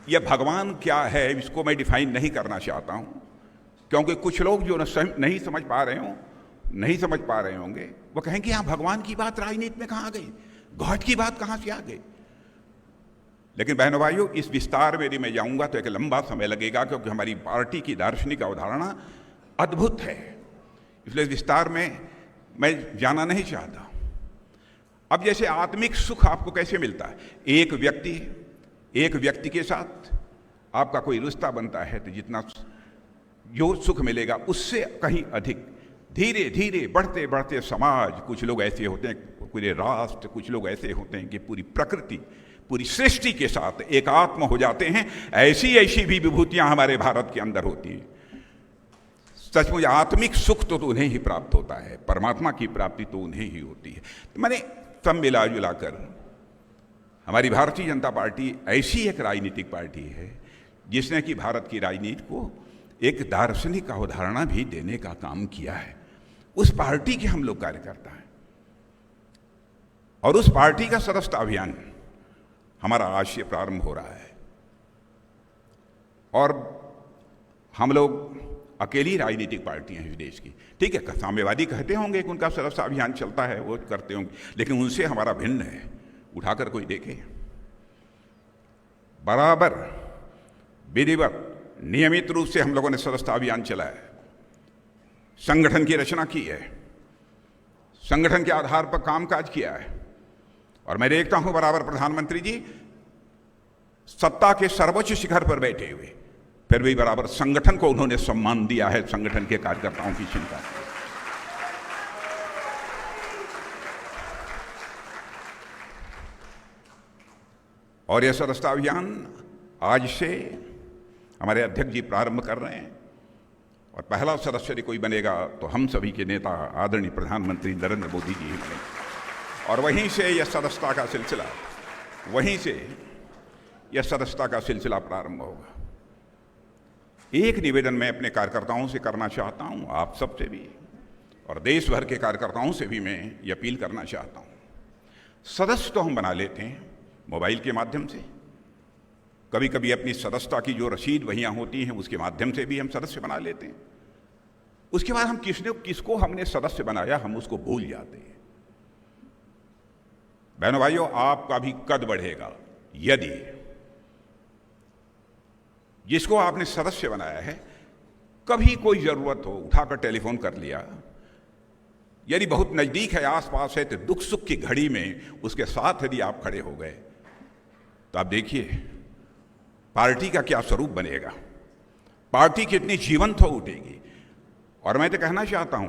यह भगवान क्या है, इसको मैं डिफाइन नहीं करना चाहता हूं, क्योंकि कुछ लोग जो नहीं समझ पा रहे होंगे, वो कहेंगे यहां भगवान की बात राजनीति में कहां आ गई, गॉड की बात कहां से आ गई। लेकिन बहनों भाइयों, इस विस्तार में यदि मैं जाऊंगा तो एक लंबा समय लगेगा, क्योंकि हमारी पार्टी की दार्शनिक अवधारणा अद्भुत है, इसलिए विस्तार में मैं जाना नहीं चाहता। अब जैसे आत्मिक सुख आपको कैसे मिलता है? एक व्यक्ति के साथ आपका कोई रिश्ता बनता है, तो जितना जो सुख मिलेगा उससे कहीं अधिक धीरे धीरे बढ़ते बढ़ते समाज, कुछ लोग ऐसे होते हैं, पूरे राष्ट्र, कुछ लोग ऐसे होते हैं कि पूरी प्रकृति, पूरी सृष्टि के साथ एकात्म हो जाते हैं। ऐसी ऐसी भी विभूतियां हमारे भारत के अंदर होती हैं। सचमुच आत्मिक सुख तो उन्हें ही प्राप्त होता है, परमात्मा की प्राप्ति तो उन्हें ही होती है। तो मैंने सब मिला जुला कर हमारी भारतीय जनता पार्टी ऐसी एक राजनीतिक पार्टी है जिसने कि भारत की राजनीति को एक दार्शनिक अवधारणा भी देने का काम किया है। उस पार्टी के हम लोग कार्यकर्ता हैं, और उस पार्टी का सदस्यता अभियान हमारा आज से प्रारंभ हो रहा है। और हम लोग अकेली राजनीतिक पार्टियां हैं इस देश की। ठीक है, साम्यवादी कहते होंगे कि उनका सदस्यता अभियान चलता है, वो करते होंगे, लेकिन उनसे हमारा भिन्न है। उठाकर कोई देखे, बराबर विधिवत नियमित रूप से हम लोगों ने सदस्यता अभियान चलाया, संगठन की रचना की है, संगठन के आधार पर कामकाज किया है। और मैं देखता हूं बराबर प्रधानमंत्री जी सत्ता के सर्वोच्च शिखर पर बैठे हुए, फिर भी बराबर संगठन को उन्होंने सम्मान दिया है, संगठन के कार्यकर्ताओं की चिंता। और यह सदस्यता अभियान आज से हमारे अध्यक्ष जी प्रारंभ कर रहे हैं, और पहला सदस्य यदि कोई बनेगा तो हम सभी के नेता आदरणीय प्रधानमंत्री नरेंद्र मोदी जी ही बनेंगे। और वहीं से यह सदस्यता का सिलसिला प्रारंभ होगा। एक निवेदन मैं अपने कार्यकर्ताओं से करना चाहता हूं, आप सबसे भी, और देश भर के कार्यकर्ताओं से भी मैं ये अपील करना चाहता हूं। सदस्य तो हम बना लेते हैं मोबाइल के माध्यम से, कभी कभी अपनी सदस्यता की जो रसीद वहियां होती हैं उसके माध्यम से भी हम सदस्य बना लेते हैं। उसके बाद हम किसको हमने सदस्य बनाया हम उसको भूल जाते हैं। बहनों भाइयों, आपका भी कद बढ़ेगा यदि जिसको आपने सदस्य बनाया है कभी कोई जरूरत हो उठाकर टेलीफोन कर लिया, यदि बहुत नजदीक है, आसपास है, तो दुख सुख की घड़ी में उसके साथ यदि आप खड़े हो गए तो आप देखिए पार्टी का क्या स्वरूप बनेगा, पार्टी कितनी जीवंत हो उठेगी। और मैं तो कहना चाहता हूं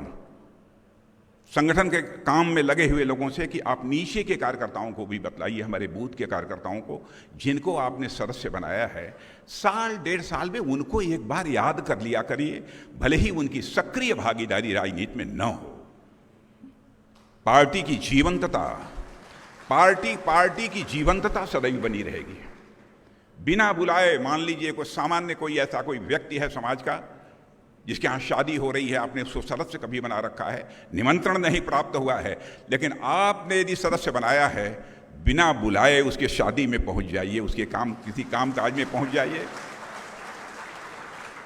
संगठन के काम में लगे हुए लोगों से कि आप नीचे के कार्यकर्ताओं को भी बतलाइए, हमारे बूथ के कार्यकर्ताओं को जिनको आपने सदस्य बनाया है, साल 1.5 साल में उनको एक बार याद कर लिया करिए, भले ही उनकी सक्रिय भागीदारी राजनीति में न हो। पार्टी की जीवंतता, पार्टी की जीवंतता सदैव बनी रहेगी। बिना बुलाए, मान लीजिए कोई ऐसा कोई व्यक्ति है समाज का जिसके यहाँ शादी हो रही है, आपने उसको सदस्य कभी बना रखा है, निमंत्रण नहीं प्राप्त हुआ है, लेकिन आपने यदि सदस्य बनाया है, बिना बुलाए उसके शादी में पहुंच जाइए, उसके किसी काम काज में पहुंच जाइए।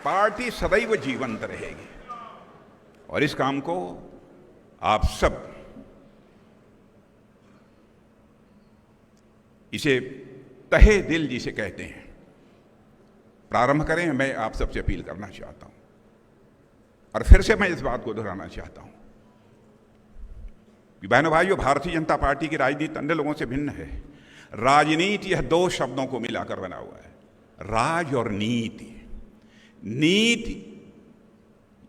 पार्टी सदैव जीवंत रहेगी और इस काम को आप सब इसे तहे दिल जिसे कहते हैं प्रारंभ करें। मैं आप सबसे अपील करना चाहता हूं और फिर से मैं इस बात को दोहराना चाहता हूं कि बहनों भाइयों, भारतीय जनता पार्टी की राजनीति अन्य लोगों से भिन्न है। राजनीति यह 2 शब्दों को मिलाकर बना हुआ है, राज और नीति। नीति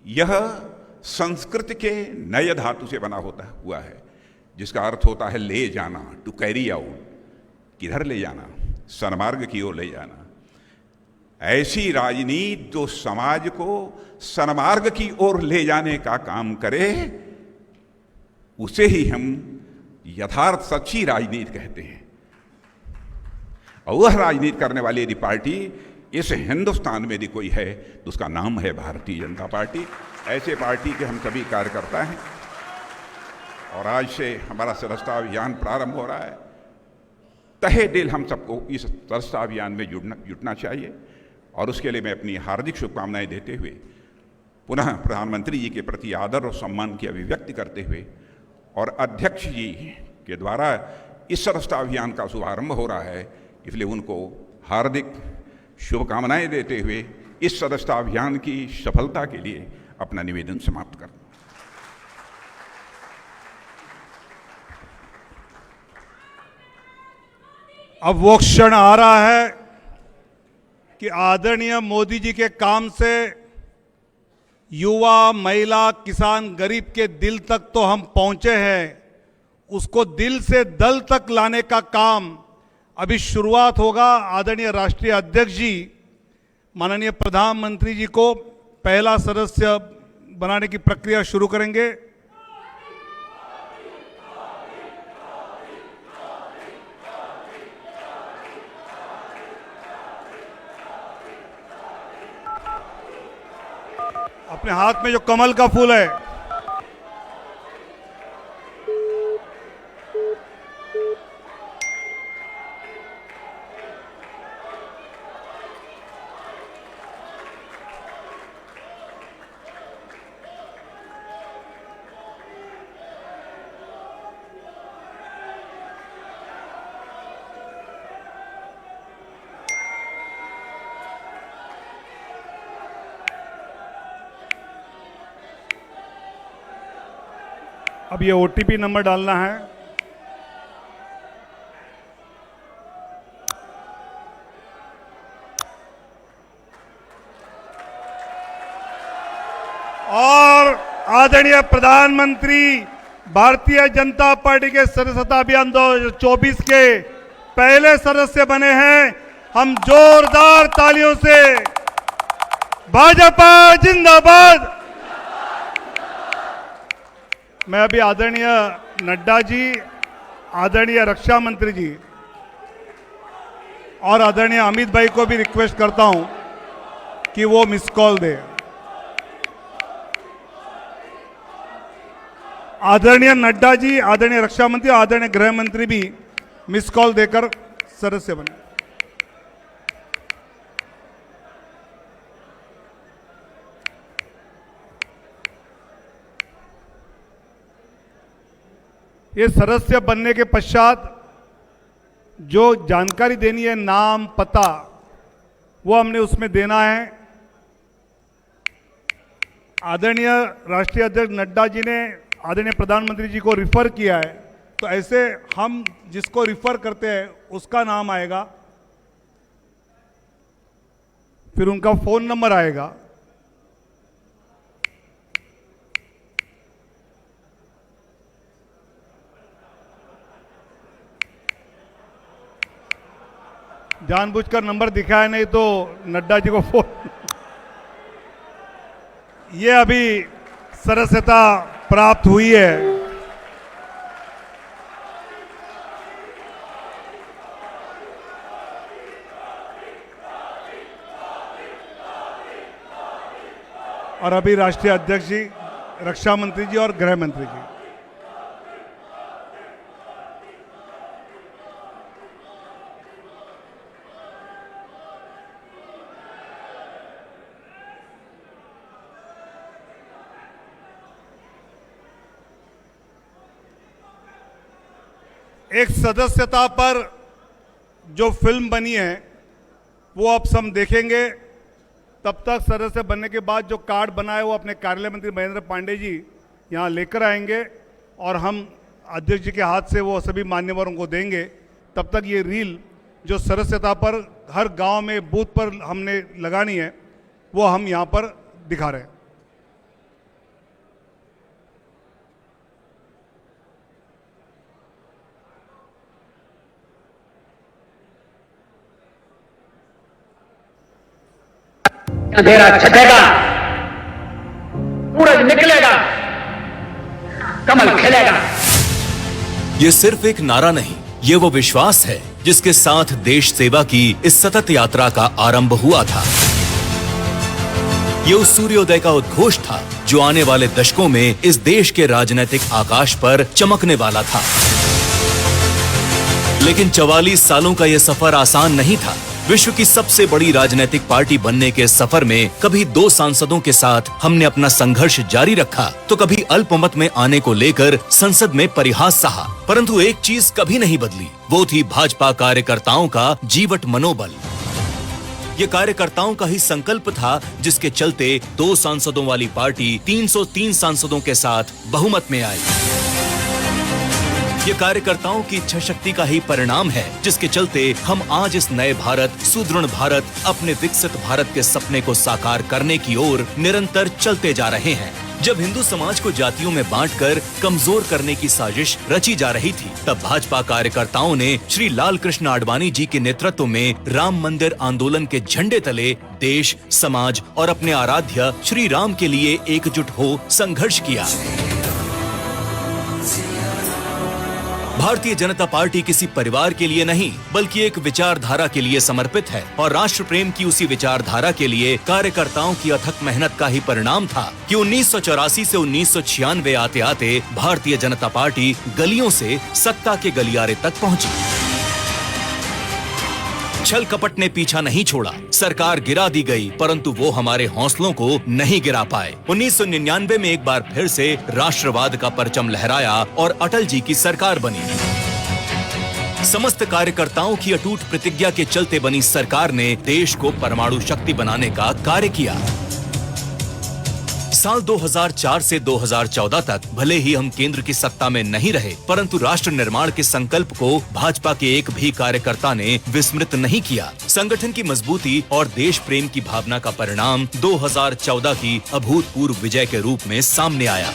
यह संस्कृत के नए धातु से बना हुआ है जिसका अर्थ होता है ले जाना, टू कैरी आउट। किधर ले जाना? सन्मार्ग की ओर ले जाना। ऐसी राजनीति जो समाज को सन्मार्ग की ओर ले जाने का काम करे, उसे ही हम यथार्थ सच्ची राजनीति कहते हैं। और वह राजनीति करने वाली यदि पार्टी इस हिंदुस्तान में यदि कोई है तो उसका नाम है भारतीय जनता पार्टी। ऐसे पार्टी के हम सभी कार्यकर्ता हैं और आज से हमारा सदस्यता अभियान प्रारंभ हो रहा है। तहे दिल हम सबको इस सदस्यता अभियान में जुटना चाहिए और उसके लिए मैं अपनी हार्दिक शुभकामनाएं देते हुए पुनः प्रधानमंत्री जी के प्रति आदर और सम्मान की अभिव्यक्ति करते हुए और अध्यक्ष जी के द्वारा इस सदस्यता अभियान का शुभारंभ हो रहा है, इसलिए उनको हार्दिक शुभकामनाएं देते हुए इस सदस्यता अभियान की सफलता के लिए अपना निवेदन समाप्त करता हूं। अब वो क्षण आ रहा है कि आदरणीय मोदी जी के काम से युवा, महिला, किसान, गरीब के दिल तक तो हम पहुंचे हैं, उसको दिल से दल तक लाने का काम अभी शुरुआत होगा। आदरणीय राष्ट्रीय अध्यक्ष जी माननीय प्रधानमंत्री जी को पहला सदस्य बनाने की प्रक्रिया शुरू करेंगे। अपने हाथ में जो कमल का फूल है, अब ये ओटीपी नंबर डालना है। और आदरणीय प्रधानमंत्री भारतीय जनता पार्टी के सदस्यता अभियान 2024 के पहले सदस्य बने हैं। हम जोरदार तालियों से भाजपा जिंदाबाद। मैं अभी आदरणीय नड्डा जी, आदरणीय रक्षा मंत्री जी और आदरणीय अमित भाई को भी रिक्वेस्ट करता हूं कि वो मिस कॉल दे। आदरणीय नड्डा जी, आदरणीय रक्षा मंत्री, आदरणीय गृह मंत्री भी मिस कॉल देकर सदस्य बने। ये सदस्य बनने के पश्चात जो जानकारी देनी है, नाम, पता, वो हमने उसमें देना है। आदरणीय राष्ट्रीय अध्यक्ष नड्डा जी ने आदरणीय प्रधानमंत्री जी को रिफर किया है, तो ऐसे हम जिसको रिफर करते हैं उसका नाम आएगा, फिर उनका फोन नंबर आएगा जानबूझकर नंबर दिखाया नहीं तो नड्डा जी को फोन। ये अभी सदस्यता प्राप्त हुई है। और अभी राष्ट्रीय अध्यक्ष जी, रक्षा मंत्री जी और गृह मंत्री जी। एक सदस्यता पर जो फिल्म बनी है वो अब हम देखेंगे। तब तक सदस्य बनने के बाद जो कार्ड बना है वो अपने कार्यालय मंत्री महेंद्र पांडे जी यहाँ लेकर आएंगे और हम अध्यक्ष जी के हाथ से वो सभी मान्यवरों को देंगे। तब तक ये रील जो सदस्यता पर हर गांव में बूथ पर हमने लगानी है वो हम यहाँ पर दिखा रहे हैं। अंधेरा छटेगा, सूरज निकलेगा, कमल खिलेगा। ये सिर्फ एक नारा नहीं, ये वो विश्वास है जिसके साथ देश सेवा की इस सतत यात्रा का आरंभ हुआ था। ये उस सूर्योदय का उद्घोष था जो आने वाले दशकों में इस देश के राजनीतिक आकाश पर चमकने वाला था। लेकिन 44 सालों का यह सफर आसान नहीं था। विश्व की सबसे बड़ी राजनीतिक पार्टी बनने के सफर में कभी 2 सांसदों के साथ हमने अपना संघर्ष जारी रखा, तो कभी अल्पमत में आने को लेकर संसद में परिहास सहा। परंतु एक चीज कभी नहीं बदली, वो थी भाजपा कार्यकर्ताओं का जीवट मनोबल। ये कार्यकर्ताओं का ही संकल्प था जिसके चलते 2 सांसदों वाली पार्टी 303 सांसदों के साथ बहुमत में आई। ये कार्यकर्ताओं की इच्छा शक्ति का ही परिणाम है जिसके चलते हम आज इस नए भारत, सुदृढ़ भारत, अपने विकसित भारत के सपने को साकार करने की ओर निरंतर चलते जा रहे हैं। जब हिंदू समाज को जातियों में बांटकर कमजोर करने की साजिश रची जा रही थी, तब भाजपा कार्यकर्ताओं ने श्री लाल कृष्ण आडवाणी जी के नेतृत्व में राम मंदिर आंदोलन के झंडे तले देश, समाज और अपने आराध्य श्री राम के लिए एकजुट हो संघर्ष किया। भारतीय जनता पार्टी किसी परिवार के लिए नहीं बल्कि एक विचारधारा के लिए समर्पित है और राष्ट्र प्रेम की उसी विचारधारा के लिए कार्यकर्ताओं की अथक मेहनत का ही परिणाम था कि 1984 से 1996 आते आते भारतीय जनता पार्टी गलियों से सत्ता के गलियारे तक पहुंची। छल कपट ने पीछा नहीं छोड़ा, सरकार गिरा दी गई परंतु वो हमारे हौसलों को नहीं गिरा पाए। 1999 में एक बार फिर से राष्ट्रवाद का परचम लहराया और अटल जी की सरकार बनी। समस्त कार्यकर्ताओं की अटूट प्रतिज्ञा के चलते बनी सरकार ने देश को परमाणु शक्ति बनाने का कार्य किया। साल 2004 से 2014 तक भले ही हम केंद्र की सत्ता में नहीं रहे, परंतु राष्ट्र निर्माण के संकल्प को भाजपा के एक भी कार्यकर्ता ने विस्मृत नहीं किया। संगठन की मजबूती और देश प्रेम की भावना का परिणाम 2014 की अभूतपूर्व विजय के रूप में सामने आया।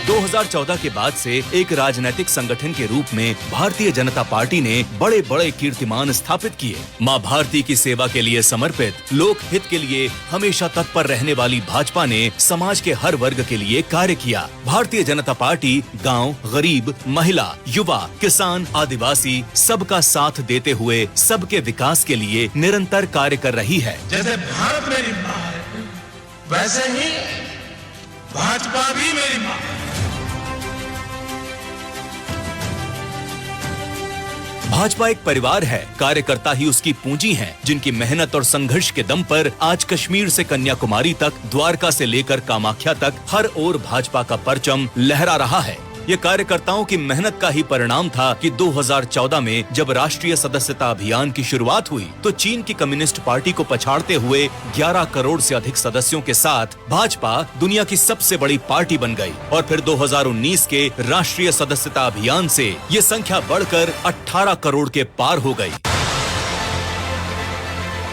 2014 के बाद से एक राजनीतिक संगठन के रूप में भारतीय जनता पार्टी ने बड़े बड़े कीर्तिमान स्थापित किए। मां भारती की सेवा के लिए समर्पित, लोक हित के लिए हमेशा तत्पर रहने वाली भाजपा ने समाज के हर वर्ग के लिए कार्य किया। भारतीय जनता पार्टी गांव, गरीब, महिला, युवा, किसान, आदिवासी सबका साथ देते हुए सबके विकास के लिए निरंतर कार्य कर रही है। जैसे भारत मेरी माँ है, वैसे ही भाजपा भी मेरी माँ है। भाजपा एक परिवार है, कार्यकर्ता ही उसकी पूंजी हैं, जिनकी मेहनत और संघर्ष के दम पर आज कश्मीर से कन्याकुमारी तक, द्वारका से लेकर कामाख्या तक हर ओर भाजपा का परचम लहरा रहा है। ये कार्यकर्ताओं की मेहनत का ही परिणाम था कि 2014 में जब राष्ट्रीय सदस्यता अभियान की शुरुआत हुई तो चीन की कम्युनिस्ट पार्टी को पछाड़ते हुए 11 करोड़ से अधिक सदस्यों के साथ भाजपा दुनिया की सबसे बड़ी पार्टी बन गई और फिर 2019 के राष्ट्रीय सदस्यता अभियान से ये संख्या बढ़कर 18 करोड़ के पार हो गई।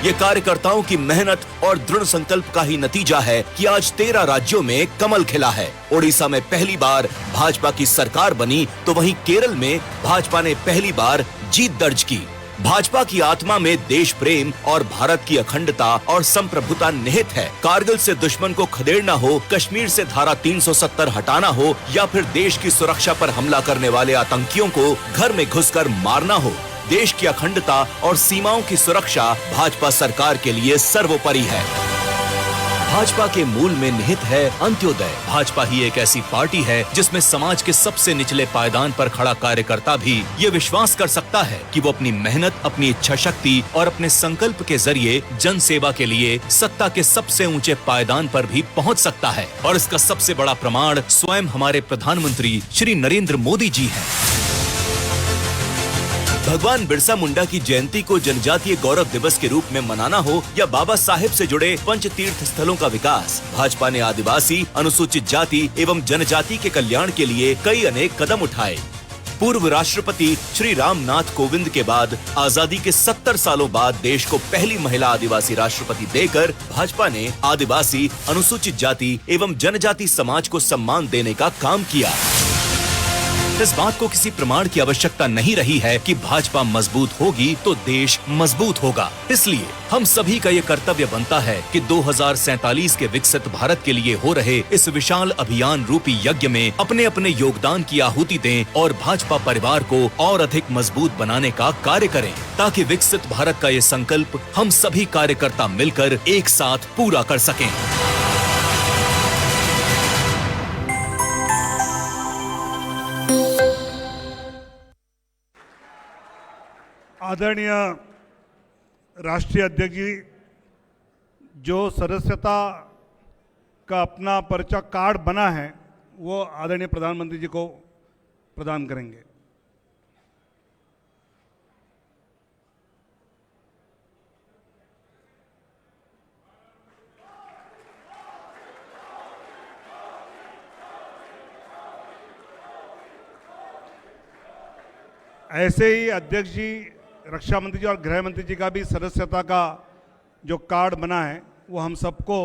ये कार्यकर्ताओं की मेहनत और दृढ़ संकल्प का ही नतीजा है कि आज 13 राज्यों में कमल खिला है। ओडिशा में पहली बार भाजपा की सरकार बनी तो वहीं केरल में भाजपा ने पहली बार जीत दर्ज की। भाजपा की आत्मा में देश प्रेम और भारत की अखंडता और संप्रभुता निहित है। कारगिल से दुश्मन को खदेड़ना हो, कश्मीर से धारा 370 हटाना हो या फिर देश की सुरक्षा पर हमला करने वाले आतंकियों को घर में घुसकर मारना हो, देश की अखंडता और सीमाओं की सुरक्षा भाजपा सरकार के लिए सर्वोपरि है। भाजपा के मूल में निहित है अंत्योदय। भाजपा ही एक ऐसी पार्टी है जिसमें समाज के सबसे निचले पायदान पर खड़ा कार्यकर्ता भी ये विश्वास कर सकता है कि वो अपनी मेहनत, अपनी इच्छा शक्ति और अपने संकल्प के जरिए जन सेवा के लिए सत्ता के सबसे ऊंचे पायदान पर भी पहुंच सकता है। और इसका सबसे बड़ा प्रमाण स्वयं हमारे प्रधानमंत्री श्री नरेंद्र मोदी जी हैं। भगवान बिरसा मुंडा की जयंती को जनजातीय गौरव दिवस के रूप में मनाना हो या बाबा साहेब से जुड़े पंच तीर्थ स्थलों का विकास, भाजपा ने आदिवासी, अनुसूचित जाति एवं जनजाति के कल्याण के लिए कई अनेक कदम उठाए। पूर्व राष्ट्रपति श्री रामनाथ कोविंद के बाद आजादी के 70 सालों बाद देश को पहली महिला आदिवासी राष्ट्रपति देकर भाजपा ने आदिवासी, अनुसूचित जाति एवं जनजाति समाज को सम्मान देने का काम किया। इस बात को किसी प्रमाण की आवश्यकता नहीं रही है कि भाजपा मजबूत होगी तो देश मजबूत होगा। इसलिए हम सभी का ये कर्तव्य बनता है कि 2047 के विकसित भारत के लिए हो रहे इस विशाल अभियान रूपी यज्ञ में अपने अपने योगदान की आहुति दें और भाजपा परिवार को और अधिक मजबूत बनाने का कार्य करें, ताकि विकसित भारत का ये संकल्प हम सभी कार्यकर्ता मिलकर एक साथ पूरा कर सकें। आदरणीय राष्ट्रीय अध्यक्ष जी जो सदस्यता का अपना परिचय कार्ड बना है वो आदरणीय प्रधानमंत्री जी को प्रदान करेंगे। ऐसे ही अध्यक्ष जी, रक्षा मंत्री जी और गृह मंत्री जी का भी सदस्यता का जो कार्ड बना है वो हम सबको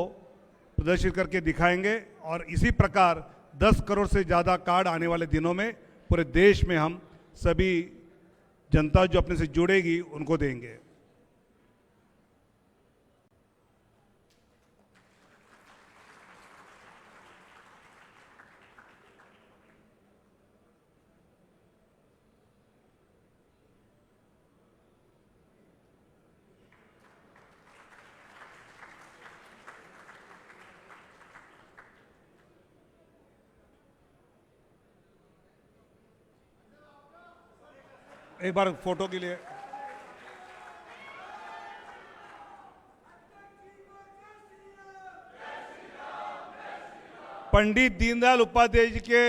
प्रदर्शित करके दिखाएंगे और इसी प्रकार 10 करोड़ से ज़्यादा कार्ड आने वाले दिनों में पूरे देश में हम सभी जनता जो अपने से जुड़ेगी उनको देंगे। एक बार फोटो के लिए पंडित दीनदयाल उपाध्याय जी के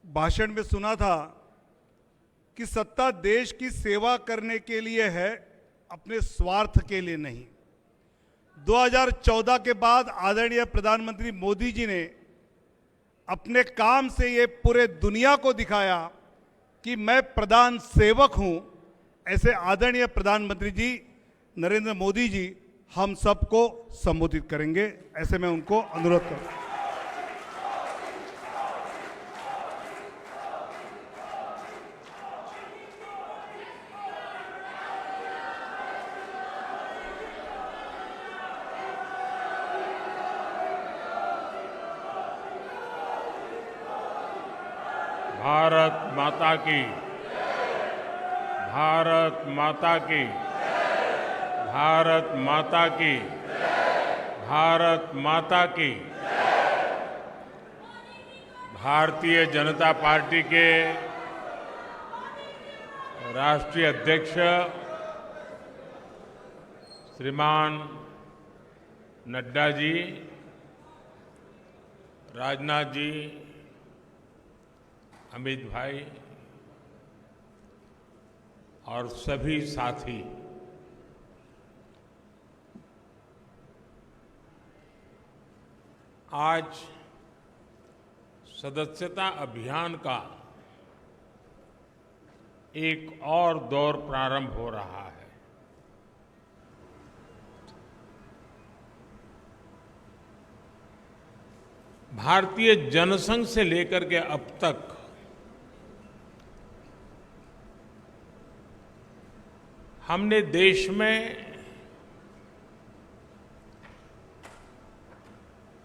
भाषण में सुना था कि सत्ता देश की सेवा करने के लिए है, अपने स्वार्थ के लिए नहीं। 2014 के बाद आदरणीय प्रधानमंत्री मोदी जी ने अपने काम से ये पूरे दुनिया को दिखाया कि मैं प्रधान सेवक हूं। ऐसे आदरणीय प्रधानमंत्री जी नरेंद्र मोदी जी हम सबको संबोधित करेंगे। ऐसे मैं उनको अनुरोध करूं। भारत माता की, भारत माता की, भारत माता की, भारत माता की। भारतीय जनता पार्टी के राष्ट्रीय अध्यक्ष श्रीमान नड्डा जी, राजनाथ जी, अमित भाई और सभी साथी, आज सदस्यता अभियान का एक और दौर प्रारंभ हो रहा है। भारतीय जनसंघ से लेकर के अब तक हमने देश में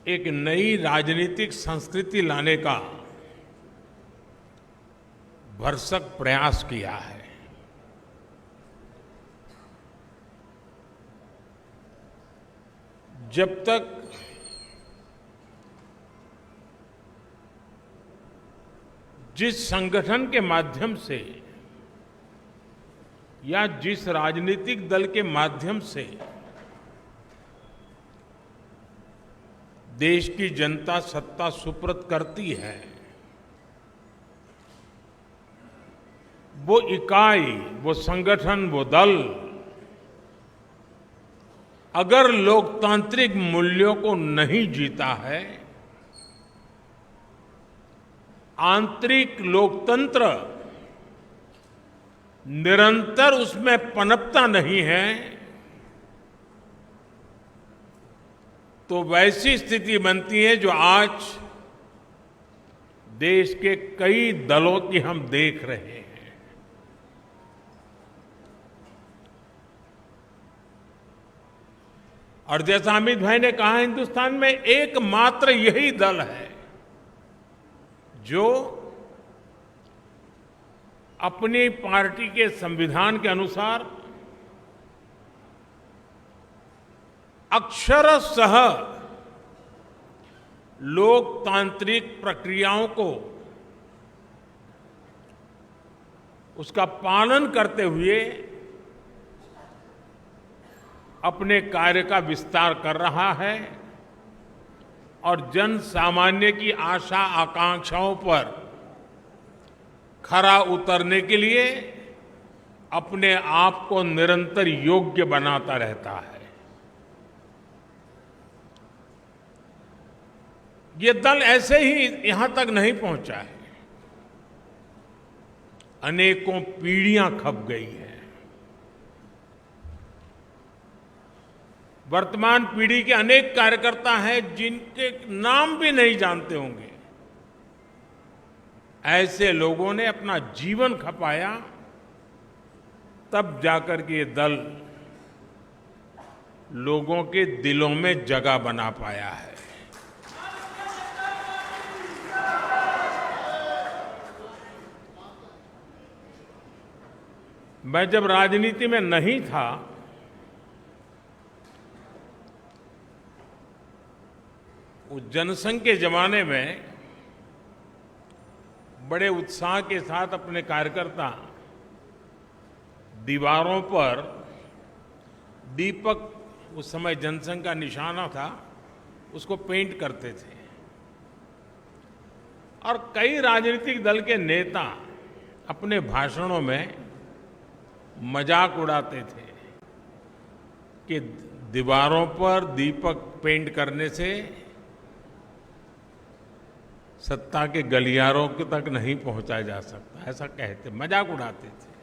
एक नई राजनीतिक संस्कृति लाने का भरसक प्रयास किया है। जब तक जिस संगठन के माध्यम से या जिस राजनीतिक दल के माध्यम से देश की जनता सत्ता सुप्रत करती है, वो इकाई, वो संगठन, वो दल अगर लोकतांत्रिक मूल्यों को नहीं जीता है, आंतरिक लोकतंत्र निरंतर उसमें पनपता नहीं है, तो वैसी स्थिति बनती है जो आज देश के कई दलों की हम देख रहे हैं। और जैसा अमित भाई ने कहा, हिंदुस्तान में एकमात्र यही दल है जो अपनी पार्टी के संविधान के अनुसार अक्षरशः लोकतांत्रिक प्रक्रियाओं को उसका पालन करते हुए अपने कार्य का विस्तार कर रहा है और जन सामान्य की आशा आकांक्षाओं पर खरा उतरने के लिए अपने आप को निरंतर योग्य बनाता रहता है। ये दल ऐसे ही यहां तक नहीं पहुंचा है, अनेकों पीढ़ियां खप गई हैं। वर्तमान पीढ़ी के अनेक कार्यकर्ता हैं जिनके नाम भी नहीं जानते होंगे। ऐसे लोगों ने अपना जीवन खपाया, तब जाकर के ये दल लोगों के दिलों में जगह बना पाया है। मैं जब राजनीति में नहीं था, उस जनसंघ के जमाने में बड़े उत्साह के साथ अपने कार्यकर्ता दीवारों पर दीपक, उस समय जनसंघ का निशाना था, उसको पेंट करते थे। और कई राजनीतिक दल के नेता अपने भाषणों में मजाक उड़ाते थे कि दीवारों पर दीपक पेंट करने से सत्ता के गलियारों के तक नहीं पहुंचा जा सकता, ऐसा कहते, मजाक उड़ाते थे।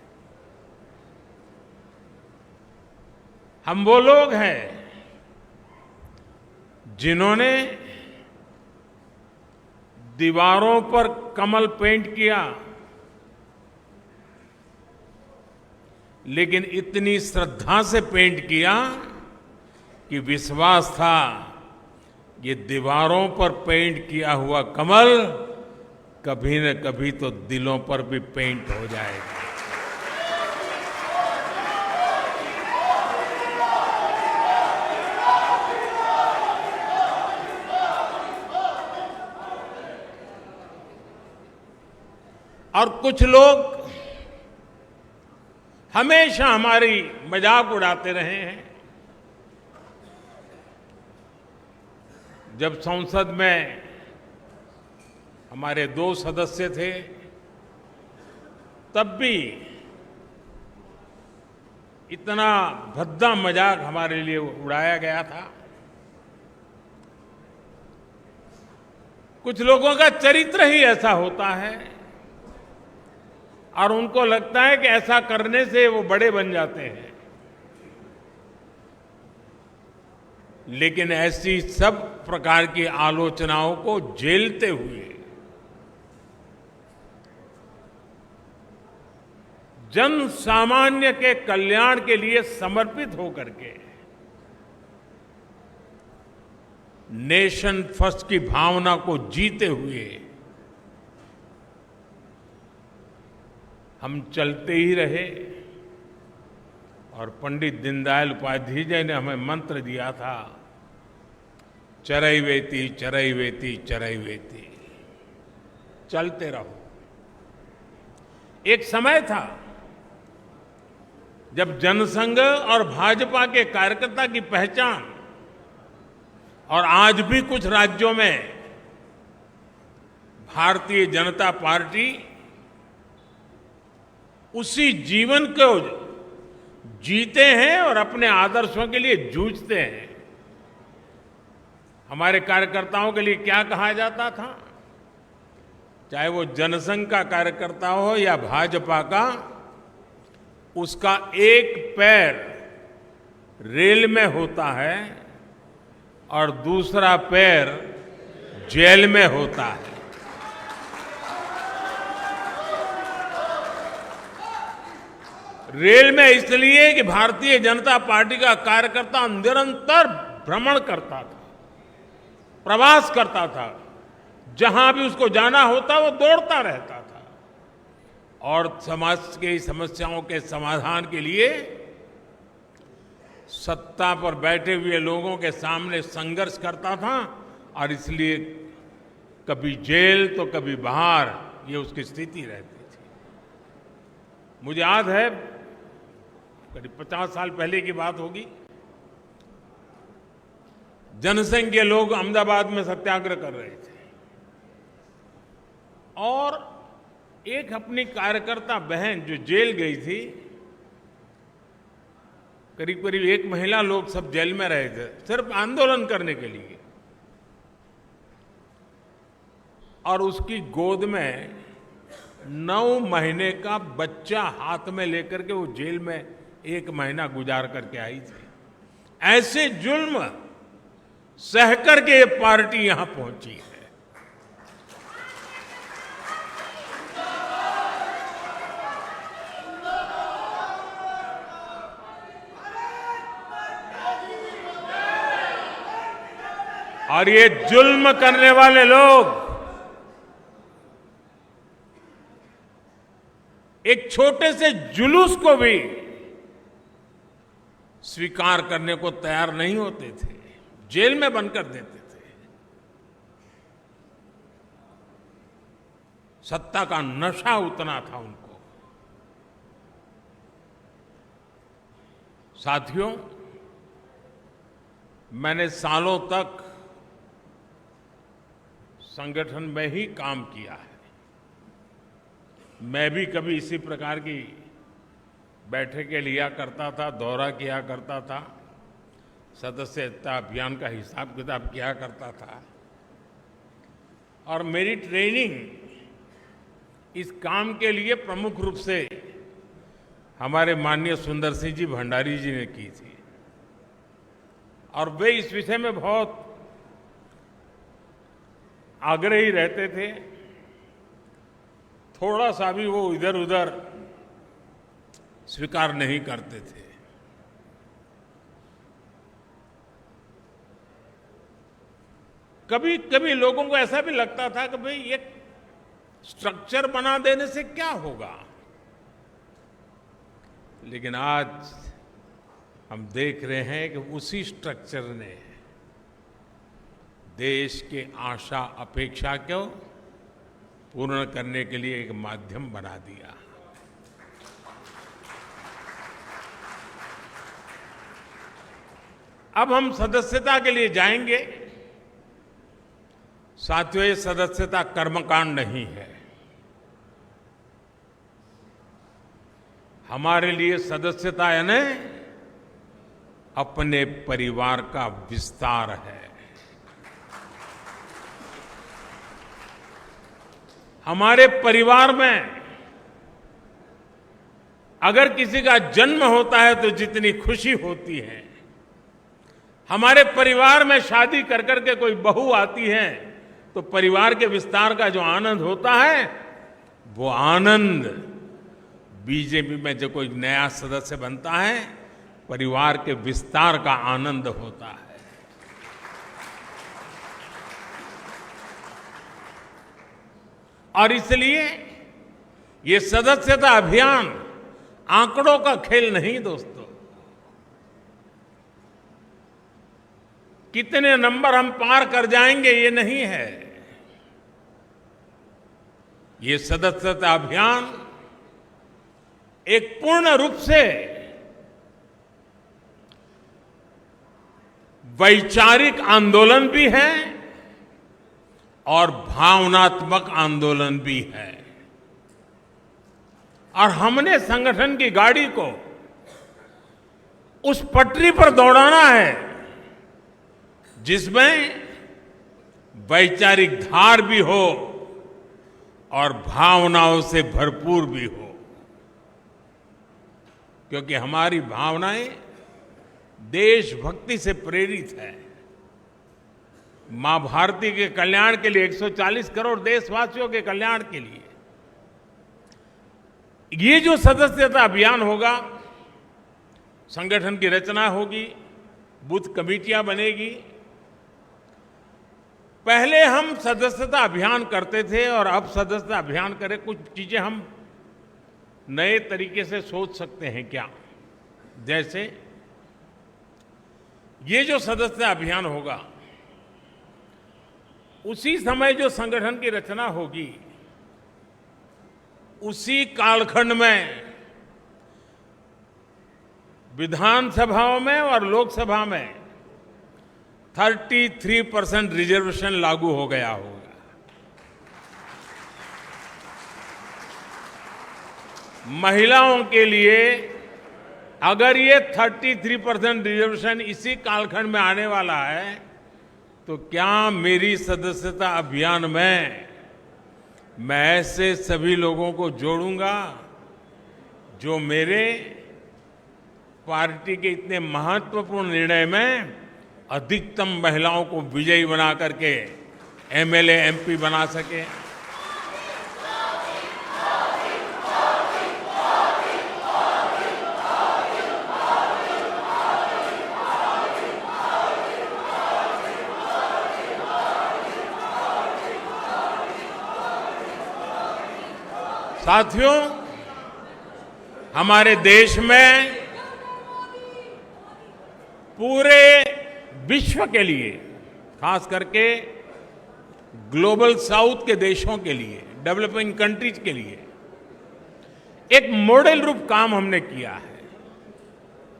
हम वो लोग हैं जिन्होंने दीवारों पर कमल पेंट किया, लेकिन इतनी श्रद्धा से पेंट किया कि विश्वास था ये दीवारों पर पेंट किया हुआ कमल कभी न कभी तो दिलों पर भी पेंट हो जाएगा। और कुछ लोग हमेशा हमारी मजाक उड़ाते रहे हैं। जब संसद में हमारे 2 सदस्य थे, तब भी इतना भद्दा मजाक हमारे लिए उड़ाया गया था। कुछ लोगों का चरित्र ही ऐसा होता है और उनको लगता है कि ऐसा करने से वो बड़े बन जाते हैं। लेकिन ऐसी सब प्रकार की आलोचनाओं को झेलते हुए जन सामान्य के कल्याण के लिए समर्पित होकर के नेशन फर्स्ट की भावना को जीते हुए हम चलते ही रहे। और पंडित दीनदयाल उपाध्याय जी ने हमें मंत्र दिया था, चरैवेति चरैवेति चरैवेति, चलते रहो। एक समय था जब जनसंघ और भाजपा के कार्यकर्ता की पहचान, और आज भी कुछ राज्यों में भारतीय जनता पार्टी उसी जीवन को जीते हैं और अपने आदर्शों के लिए जूझते हैं। हमारे कार्यकर्ताओं के लिए क्या कहा जाता था, चाहे वो जनसंघ का कार्यकर्ता हो या भाजपा का, उसका एक पैर रेल में होता है और दूसरा पैर जेल में होता है। रेल में इसलिए कि भारतीय जनता पार्टी का कार्यकर्ता निरंतर भ्रमण करता था, प्रवास करता था, जहां भी उसको जाना होता वो दौड़ता रहता था और समाज की समस्याओं के समाधान के लिए सत्ता पर बैठे हुए लोगों के सामने संघर्ष करता था। और इसलिए कभी जेल तो कभी बाहर, ये उसकी स्थिति रहती थी। मुझे याद है करीब 50 साल पहले की बात होगी, जनसंघ के लोग अहमदाबाद में सत्याग्रह कर रहे थे और एक अपनी कार्यकर्ता बहन जो जेल गई थी, करीब करीब 1 महीना लोग सब जेल में रहे थे सिर्फ आंदोलन करने के लिए, और उसकी गोद में 9 महीने का बच्चा हाथ में लेकर के वो जेल में 1 महीना गुजार करके आई थी। ऐसे जुल्म सह करके ये पार्टी यहां पहुंची है। और ये जुल्म करने वाले लोग एक छोटे से जुलूस को भी स्वीकार करने को तैयार नहीं होते थे, जेल में बंद कर देते थे। सत्ता का नशा उतना था उनको। साथियों, मैंने सालों तक संगठन में ही काम किया है। मैं भी कभी इसी प्रकार की बैठकें लिया करता था, दौरा किया करता था, सदस्यता अभियान का हिसाब किताब किया करता था। और मेरी ट्रेनिंग इस काम के लिए प्रमुख रूप से हमारे माननीय सुंदर सिंह जी भंडारी जी ने की थी और वे इस विषय में बहुत आग्रही रहते थे। थोड़ा सा भी वो इधर उधर स्वीकार नहीं करते थे। कभी कभी लोगों को ऐसा भी लगता था कि भाई ये स्ट्रक्चर बना देने से क्या होगा, लेकिन आज हम देख रहे हैं कि उसी स्ट्रक्चर ने देश के आशा अपेक्षा को पूर्ण करने के लिए एक माध्यम बना दिया। अब हम सदस्यता के लिए जाएंगे। साथियों, ये सदस्यता कर्मकांड नहीं है। हमारे लिए सदस्यता यानी अपने परिवार का विस्तार है। हमारे परिवार में अगर किसी का जन्म होता है तो जितनी खुशी होती है, हमारे परिवार में शादी कर करके कोई बहू आती है तो परिवार के विस्तार का जो आनंद होता है, वो आनंद बीजेपी में जो कोई नया सदस्य बनता है, परिवार के विस्तार का आनंद होता है। और इसलिए ये सदस्यता अभियान आंकड़ों का खेल नहीं दोस्तों। कितने नंबर हम पार कर जाएंगे ये नहीं है। ये सदस्यता अभियान एक पूर्ण रूप से वैचारिक आंदोलन भी है और भावनात्मक आंदोलन भी है। और हमने संगठन की गाड़ी को उस पटरी पर दौड़ाना है जिसमें वैचारिक धार भी हो और भावनाओं से भरपूर भी हो, क्योंकि हमारी भावनाएं देशभक्ति से प्रेरित है। मां भारती के कल्याण के लिए, 140 करोड़ देशवासियों के कल्याण के लिए ये जो सदस्यता अभियान होगा, संगठन की रचना होगी, बूथ कमेटियां बनेगी। पहले हम सदस्यता अभियान करते थे और अब सदस्यता अभियान करें, कुछ चीजें हम नए तरीके से सोच सकते हैं क्या? जैसे ये जो सदस्यता अभियान होगा, उसी समय जो संगठन की रचना होगी, उसी कालखंड में विधानसभाओं में और लोकसभा में 33% रिजर्वेशन लागू हो गया होगा। महिलाओं के लिए अगर ये 33% रिजर्वेशन इसी कालखंड में आने वाला है, तो क्या मेरी सदस्यता अभियान में मैं ऐसे सभी लोगों को जोड़ूंगा जो मेरे पार्टी के इतने महत्वपूर्ण निर्णय में अधिकतम महिलाओं को विजयी बना करके एमएलए एमपी बना सके। साथियों, हमारे देश में पूरे विश्व के लिए, खास करके ग्लोबल साउथ के देशों के लिए, डेवलपिंग कंट्रीज के लिए एक मॉडल रूप काम हमने किया है,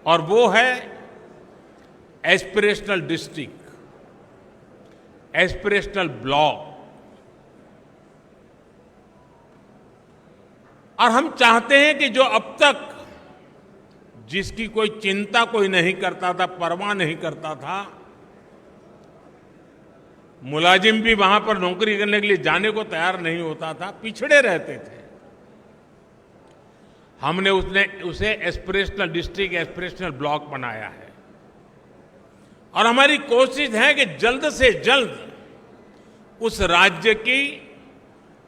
और वो है एस्पिरेशनल डिस्ट्रिक्ट, एस्पिरेशनल ब्लॉक। और हम चाहते हैं कि जो अब तक जिसकी कोई चिंता कोई नहीं करता था, परवाह नहीं करता था, मुलाजिम भी वहां पर नौकरी करने के लिए जाने को तैयार नहीं होता था, पिछड़े रहते थे, हमने उसे एस्पिरेशनल डिस्ट्रिक्ट, एस्पिरेशनल ब्लॉक बनाया है। और हमारी कोशिश है कि जल्द से जल्द उस राज्य की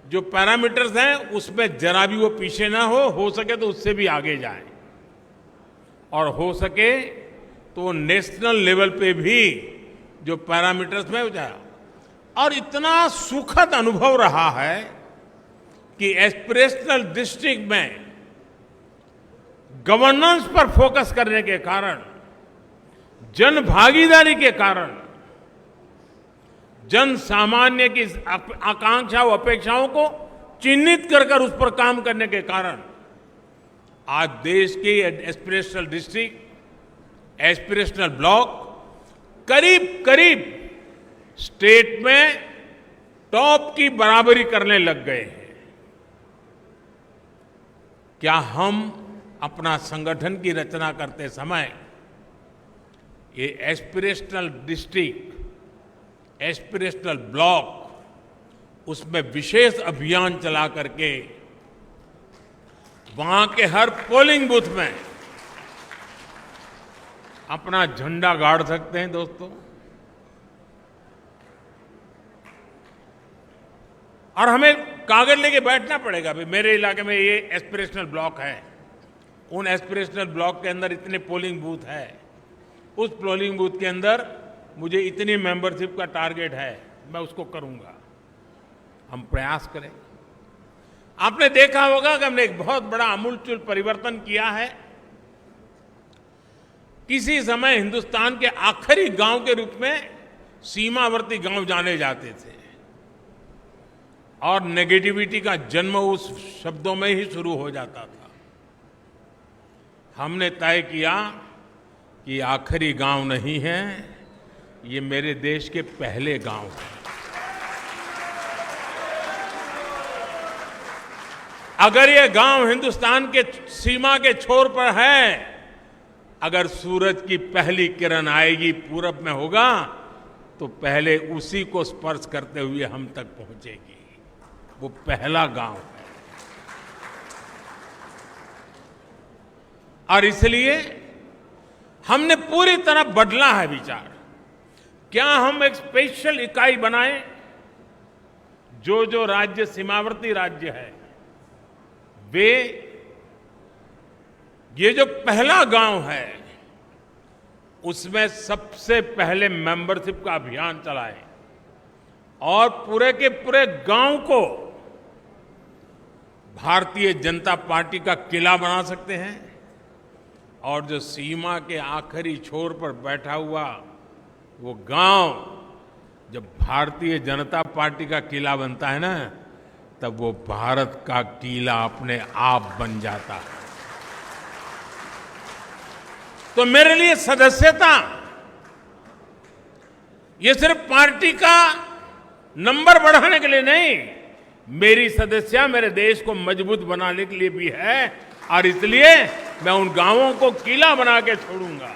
जो पैरामीटर्स हैं उसमें जरा भी वो पीछे ना हो सके तो उससे भी आगे जाए, और हो सके तो नेशनल लेवल पे भी जो पैरामीटर्स में हो जाए। और इतना सुखद अनुभव रहा है कि एस्पिरेशनल डिस्ट्रिक्ट में गवर्नेंस पर फोकस करने के कारण, जन भागीदारी के कारण, जन सामान्य की आकांक्षा व अपेक्षाओं को चिन्हित कर उस पर काम करने के कारण आज देश के एस्पिरेशनल डिस्ट्रिक्ट, एस्पिरेशनल ब्लॉक करीब करीब स्टेट में टॉप की बराबरी करने लग गए हैं। क्या हम अपना संगठन की रचना करते समय ये एस्पिरेशनल डिस्ट्रिक्ट, एस्पिरेशनल ब्लॉक, उसमें विशेष अभियान चला करके वहां के हर पोलिंग बूथ में अपना झंडा गाड़ सकते हैं दोस्तों। और हमें कागज लेके बैठना पड़ेगा, भाई मेरे इलाके में ये एस्पिरेशनल ब्लॉक है, उन एस्पिरेशनल ब्लॉक के अंदर इतने पोलिंग बूथ है, उस पोलिंग बूथ के अंदर मुझे इतनी मेंबरशिप का टारगेट है, मैं उसको करूंगा। हम प्रयास करें। आपने देखा होगा कि हमने एक बहुत बड़ा आमूलचूल परिवर्तन किया है। किसी समय हिंदुस्तान के आखिरी गांव के रूप में सीमावर्ती गांव जाने जाते थे और नेगेटिविटी का जन्म उस शब्दों में ही शुरू हो जाता था। हमने तय किया कि आखिरी गांव नहीं है, ये मेरे देश के पहले गांव हैं। अगर ये गांव हिंदुस्तान के सीमा के छोर पर है, अगर सूरज की पहली किरण आएगी पूरब में होगा, तो पहले उसी को स्पर्श करते हुए हम तक पहुंचेगी। वो पहला गांव है। और इसलिए हमने पूरी तरह बदला है विचार। क्या हम एक स्पेशल इकाई बनाएं? जो राज्य सीमावर्ती राज्य है, वे ये जो पहला गांव है, उसमें सबसे पहले मेंबरशिप का अभियान चलाएं और पूरे के पूरे गांव को भारतीय जनता पार्टी का किला बना सकते हैं। और जो सीमा के आखिरी छोर पर बैठा हुआ वो गांव जब भारतीय जनता पार्टी का किला बनता है ना, तब वो भारत का किला अपने आप बन जाता है। तो मेरे लिए सदस्यता ये सिर्फ पार्टी का नंबर बढ़ाने के लिए नहीं, मेरी सदस्यता मेरे देश को मजबूत बनाने के लिए भी है। और इसलिए मैं उन गांवों को किला बना के छोड़ूंगा।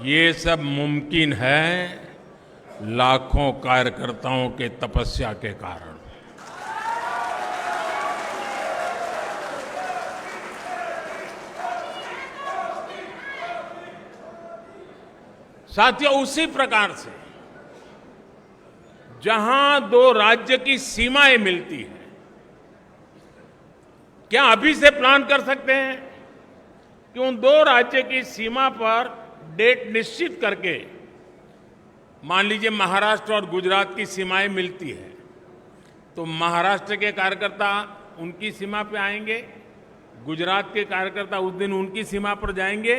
ये सब मुमकिन है लाखों कार्यकर्ताओं के तपस्या के कारण। साथियों, उसी प्रकार से जहां दो राज्य की सीमाएं मिलती हैं, क्या अभी से प्लान कर सकते हैं कि उन दो राज्य की सीमा पर डेट निश्चित करके, मान लीजिए महाराष्ट्र और गुजरात की सीमाएं मिलती है, तो महाराष्ट्र के कार्यकर्ता उनकी सीमा पे आएंगे, गुजरात के कार्यकर्ता उस दिन उनकी सीमा पर जाएंगे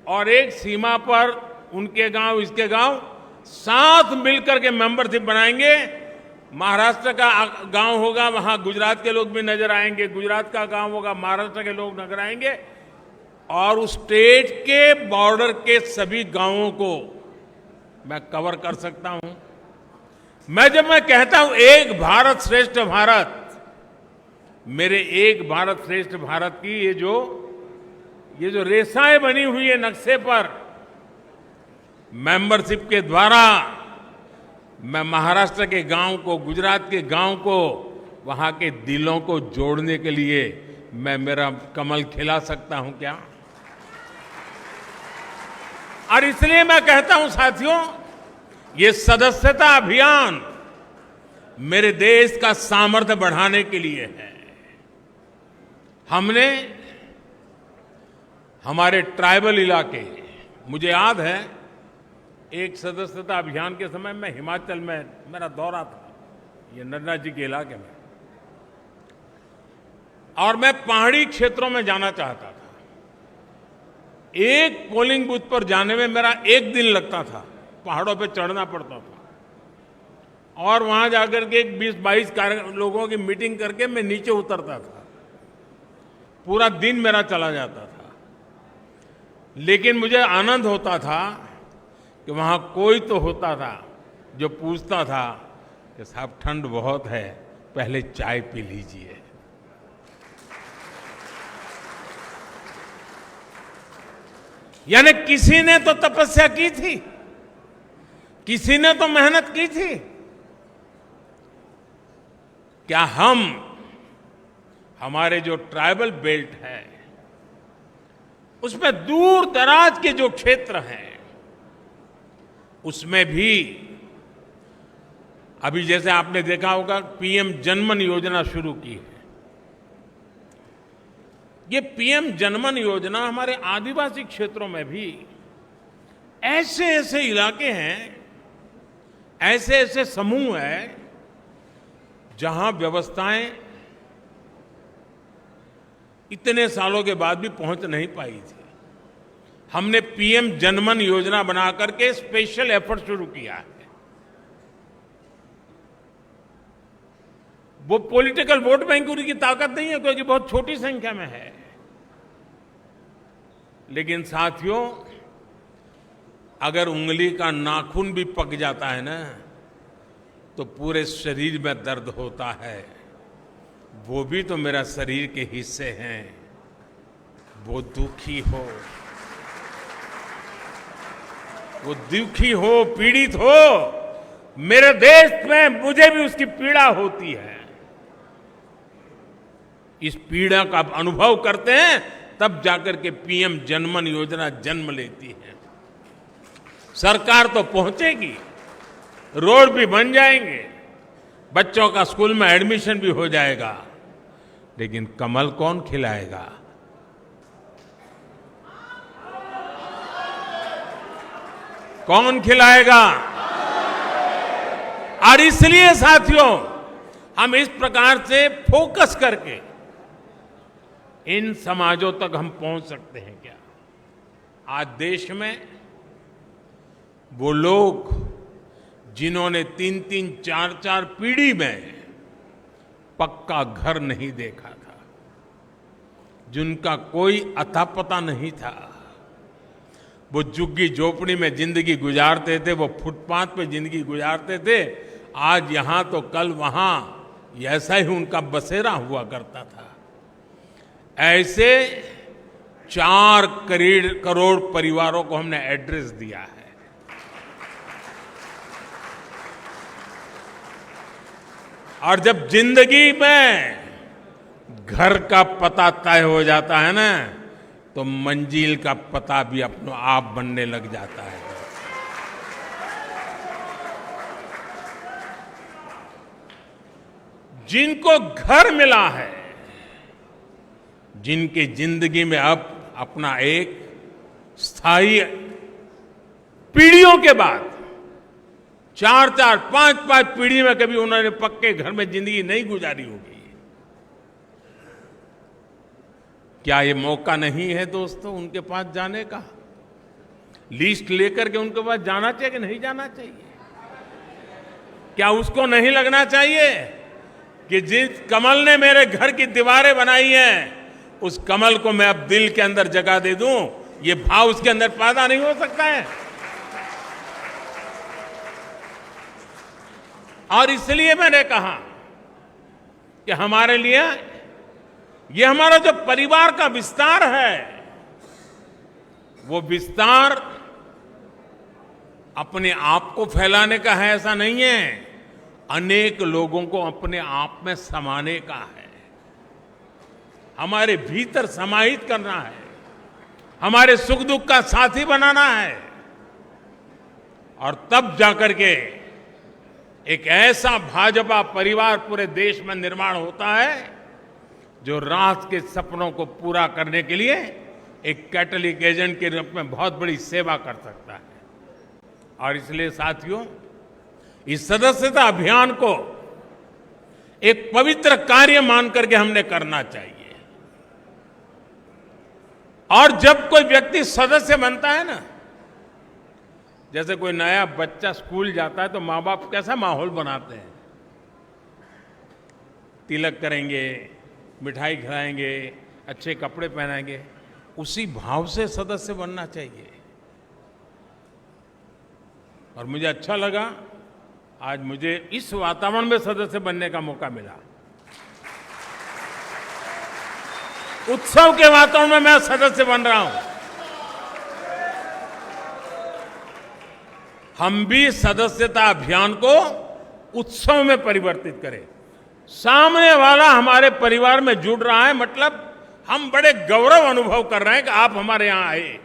और एक सीमा पर उनके गांव इसके गांव साथ मिलकर के मेंबरशिप बनाएंगे। महाराष्ट्र का गांव होगा, वहां गुजरात के लोग भी नजर आएंगे, गुजरात का गांव होगा, महाराष्ट्र के लोग नजर आएंगे और उस स्टेट के बॉर्डर के सभी गांवों को मैं कवर कर सकता हूं। जब मैं कहता हूं एक भारत श्रेष्ठ भारत, मेरे एक भारत श्रेष्ठ भारत की ये जो रेखाएं बनी हुई है नक्शे पर, मेंबरशिप के द्वारा मैं महाराष्ट्र के गांव को, गुजरात के गांव को, वहां के दिलों को जोड़ने के लिए मैं मेरा कमल खिला सकता हूं क्या? और इसलिए मैं कहता हूं साथियों, ये सदस्यता अभियान मेरे देश का सामर्थ्य बढ़ाने के लिए है। हमने हमारे ट्राइबल इलाके, मुझे याद है एक सदस्यता अभियान के समय मैं हिमाचल में मेरा दौरा था, ये नड्डा जी के इलाके में, और मैं पहाड़ी क्षेत्रों में जाना चाहता था। एक पोलिंग बूथ पर जाने में मेरा एक दिन लगता था, पहाड़ों पे चढ़ना पड़ता था और वहां जाकर के 20-22 लोगों की मीटिंग करके मैं नीचे उतरता था। पूरा दिन मेरा चला जाता था, लेकिन मुझे आनंद होता था कि वहां कोई तो होता था जो पूछता था कि साहब ठंड बहुत है, पहले चाय पी लीजिए। यानी किसी ने तो तपस्या की थी, किसी ने तो मेहनत की थी। क्या हमारे जो ट्राइबल बेल्ट है उसमें दूर दराज के जो क्षेत्र हैं उसमें भी अभी जैसे आपने देखा होगा पीएम जनमन योजना शुरू की है। ये पीएम जनमन योजना हमारे आदिवासी क्षेत्रों में भी ऐसे ऐसे इलाके हैं, ऐसे ऐसे समूह हैं जहां व्यवस्थाएं इतने सालों के बाद भी पहुंच नहीं पाई थी। हमने पीएम जनमन योजना बना करके स्पेशल एफर्ट शुरू किया है। वो पॉलिटिकल वोट बैंक की ताकत नहीं है क्योंकि बहुत छोटी संख्या में है, लेकिन साथियों अगर उंगली का नाखून भी पक जाता है ना तो पूरे शरीर में दर्द होता है। वो भी तो मेरा शरीर के हिस्से हैं। वो दुखी हो, वो दुखी हो, पीड़ित हो, मेरे देश में मुझे भी उसकी पीड़ा होती है। इस पीड़ा का अनुभव करते हैं तब जाकर के पीएम जनमन योजना जन्म लेती है। सरकार तो पहुंचेगी, रोड भी बन जाएंगे, बच्चों का स्कूल में एडमिशन भी हो जाएगा, लेकिन कमल कौन खिलाएगा? कौन खिलाएगा? और इसलिए साथियों हम इस प्रकार से फोकस करके इन समाजों तक हम पहुंच सकते हैं क्या? आज देश में वो लोग जिन्होंने 3-3, 4-4 पीढ़ी में पक्का घर नहीं देखा था, जिनका कोई अता पता नहीं था, वो झुग्गी झोपड़ी में जिंदगी गुजारते थे, वो फुटपाथ पे जिंदगी गुजारते थे, आज यहां तो कल वहां, ऐसा ही उनका बसेरा हुआ करता था। ऐसे 4 करोड़ परिवारों को हमने एड्रेस दिया है। और जब जिंदगी में घर का पता तय हो जाता है ना तो मंजिल का पता भी अपने आप बनने लग जाता है। जिनको घर मिला है, जिनके जिंदगी में अब अपना एक स्थायी पीढ़ियों के बाद 4-4, 5-5 पीढ़ी में कभी उन्होंने पक्के घर में जिंदगी नहीं गुजारी होगी, क्या ये मौका नहीं है दोस्तों उनके पास जाने का? लिस्ट लेकर के उनके पास जाना चाहिए कि नहीं जाना चाहिए? क्या उसको नहीं लगना चाहिए कि जिस कमल ने मेरे घर की दीवारें बनाई हैं उस कमल को मैं अब दिल के अंदर जगह दे दूं? ये भाव उसके अंदर पैदा नहीं हो सकता है? और इसलिए मैंने कहा कि हमारे लिए ये हमारा जो परिवार का विस्तार है, वो विस्तार अपने आप को फैलाने का है ऐसा नहीं है, अनेक लोगों को अपने आप में समाने का है, हमारे भीतर समाहित करना है, हमारे सुख दुख का साथी बनाना है। और तब जाकर के एक ऐसा भाजपा परिवार पूरे देश में निर्माण होता है जो राष्ट्र के सपनों को पूरा करने के लिए एक कैटलिक एजेंट के रूप में बहुत बड़ी सेवा कर सकता है। और इसलिए साथियों इस सदस्यता अभियान को एक पवित्र कार्य मान करके हमने करना चाहिए। और जब कोई व्यक्ति सदस्य बनता है ना, जैसे कोई नया बच्चा स्कूल जाता है तो माँ बाप कैसा माहौल बनाते हैं, तिलक करेंगे, मिठाई खिलाएंगे, अच्छे कपड़े पहनाएंगे, उसी भाव से सदस्य बनना चाहिए। और मुझे अच्छा लगा आज मुझे इस वातावरण में सदस्य बनने का मौका मिला। उत्सव के वातावरण में मैं सदस्य बन रहा हूं। हम भी सदस्यता अभियान को उत्सव में परिवर्तित करें। सामने वाला हमारे परिवार में जुड़ रहा है, मतलब हम बड़े गौरव अनुभव कर रहे हैं कि आप हमारे यहां आए।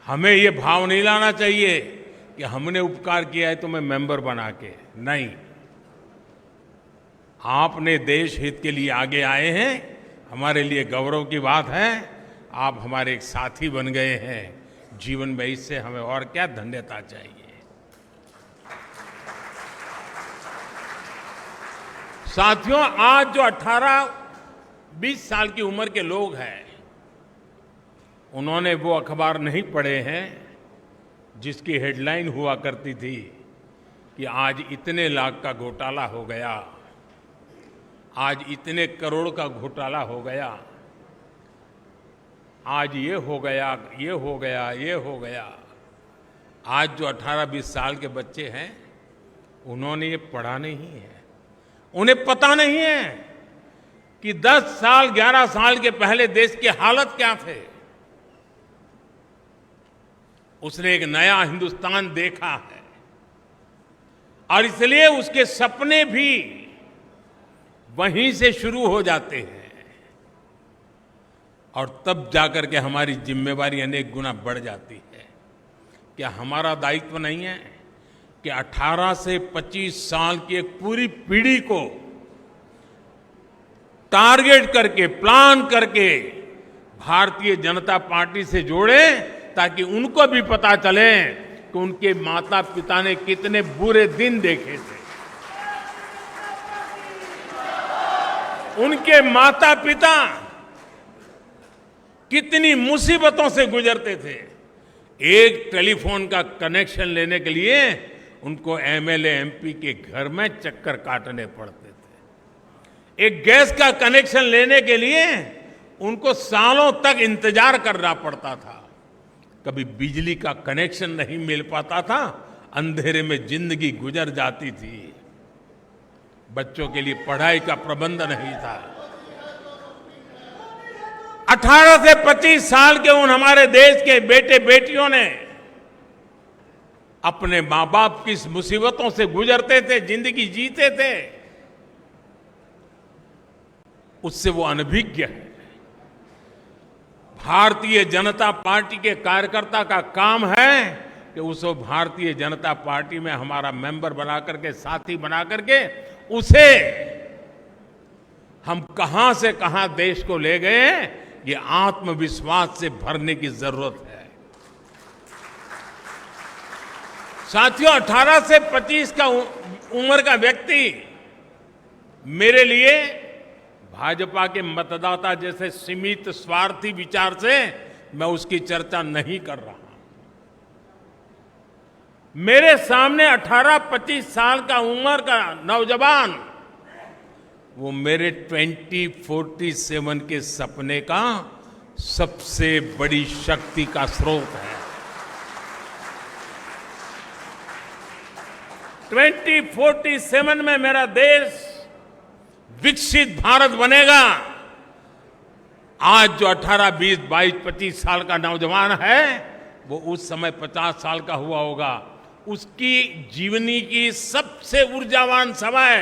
हमें ये भाव नहीं लाना चाहिए कि हमने उपकार किया है तो मैं मेंबर बना के, नहीं। आपने देश हित के लिए आगे आए हैं, हमारे लिए गौरव की बात है। आप हमारे एक साथी बन गए हैं जीवन में, इससे हमें और क्या धन्यता चाहिए। साथियों, आज जो 18-20 साल की उम्र के लोग हैं, उन्होंने वो अखबार नहीं पढ़े हैं जिसकी हेडलाइन हुआ करती थी कि आज इतने लाख का घोटाला हो गया, आज इतने करोड़ का घोटाला हो गया, आज ये हो गया, ये हो गया, ये हो गया। आज जो 18-20 साल के बच्चे हैं, उन्होंने ये पढ़ा नहीं है। उन्हें पता नहीं है कि 10 साल 11 साल के पहले देश की हालत क्या थे। उसने एक नया हिंदुस्तान देखा है और इसलिए उसके सपने भी वहीं से शुरू हो जाते हैं और तब जाकर के हमारी जिम्मेवारी अनेक गुना बढ़ जाती है। क्या हमारा दायित्व नहीं है कि 18 से 25 साल की एक पूरी पीढ़ी को टारगेट करके, प्लान करके भारतीय जनता पार्टी से जोड़े, ताकि उनको भी पता चले कि उनके माता पिता ने कितने बुरे दिन देखे थे, उनके माता पिता कितनी मुसीबतों से गुजरते थे। एक टेलीफोन का कनेक्शन लेने के लिए उनको एमएलए एमपी के घर में चक्कर काटने पड़ते थे। एक गैस का कनेक्शन लेने के लिए उनको सालों तक इंतजार करना पड़ता था। कभी बिजली का कनेक्शन नहीं मिल पाता था, अंधेरे में जिंदगी गुजर जाती थी। बच्चों के लिए पढ़ाई का प्रबंध नहीं था। 18 से 25 साल के उन हमारे देश के बेटे बेटियों ने अपने मां बाप की मुसीबतों से गुजरते थे, जिंदगी जीते थे, उससे वो अनभिज्ञ है। भारतीय जनता पार्टी के कार्यकर्ता का काम है कि उसको भारतीय जनता पार्टी में हमारा मेंबर बना करके, साथी बना करके, उसे हम कहां से कहां देश को ले गए, ये आत्मविश्वास से भरने की जरूरत है। साथियों, 18 से 25 का उम्र का व्यक्ति मेरे लिए भाजपा के मतदाता जैसे सीमित स्वार्थी विचार से मैं उसकी चर्चा नहीं कर रहा। मेरे सामने 18-25 साल का उम्र का नौजवान, वो मेरे 2047 के सपने का सबसे बड़ी शक्ति का स्रोत है। 2047 में मेरा देश विकसित भारत बनेगा। आज जो 18, 20, 22, 25 साल का नौजवान है, वो उस समय 50 साल का हुआ होगा। उसकी जीवनी की सबसे ऊर्जावान समय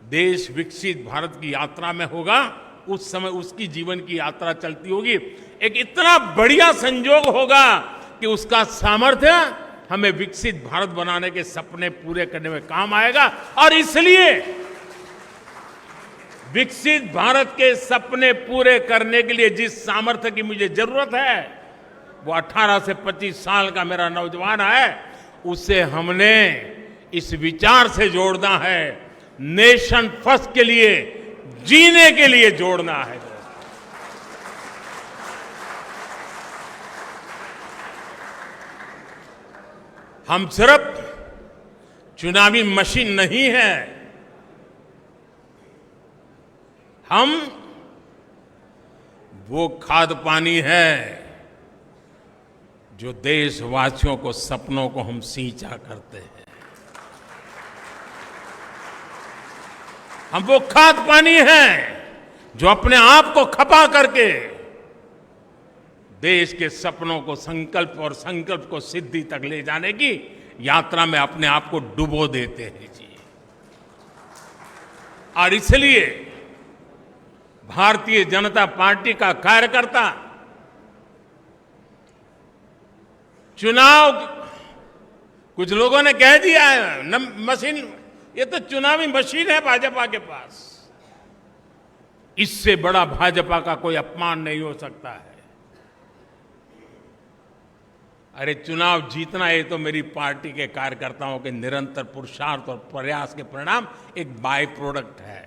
देश विकसित भारत की यात्रा में होगा। उस समय उसकी जीवन की यात्रा चलती होगी। एक इतना बढ़िया संयोग होगा कि उसका सामर्थ्य हमें विकसित भारत बनाने के सपने पूरे करने में काम आएगा। और इसलिए विकसित भारत के सपने पूरे करने के लिए जिस सामर्थ्य की मुझे जरूरत है, वो 18 से 25 साल का मेरा नौजवान है। उसे हमने इस विचार से जोड़ना है, नेशन फर्स्ट के लिए, जीने के लिए जोड़ना है। हम सिर्फ चुनावी मशीन नहीं है, हम वो खाद पानी है जो देशवासियों को सपनों को हम सींचा करते हैं। हम वो खाद पानी हैं जो अपने आप को खपा करके देश के सपनों को संकल्प और संकल्प को सिद्धि तक ले जाने की यात्रा में अपने आप को डुबो देते हैं जी। और इसलिए भारतीय जनता पार्टी का कार्यकर्ता चुनाव, कुछ लोगों ने कह दिया है मशीन, ये तो चुनावी मशीन है भाजपा के पास। इससे बड़ा भाजपा का कोई अपमान नहीं हो सकता है। अरे चुनाव जीतना ये तो मेरी पार्टी के कार्यकर्ताओं के निरंतर पुरुषार्थ और प्रयास के परिणाम एक बाय प्रोडक्ट है।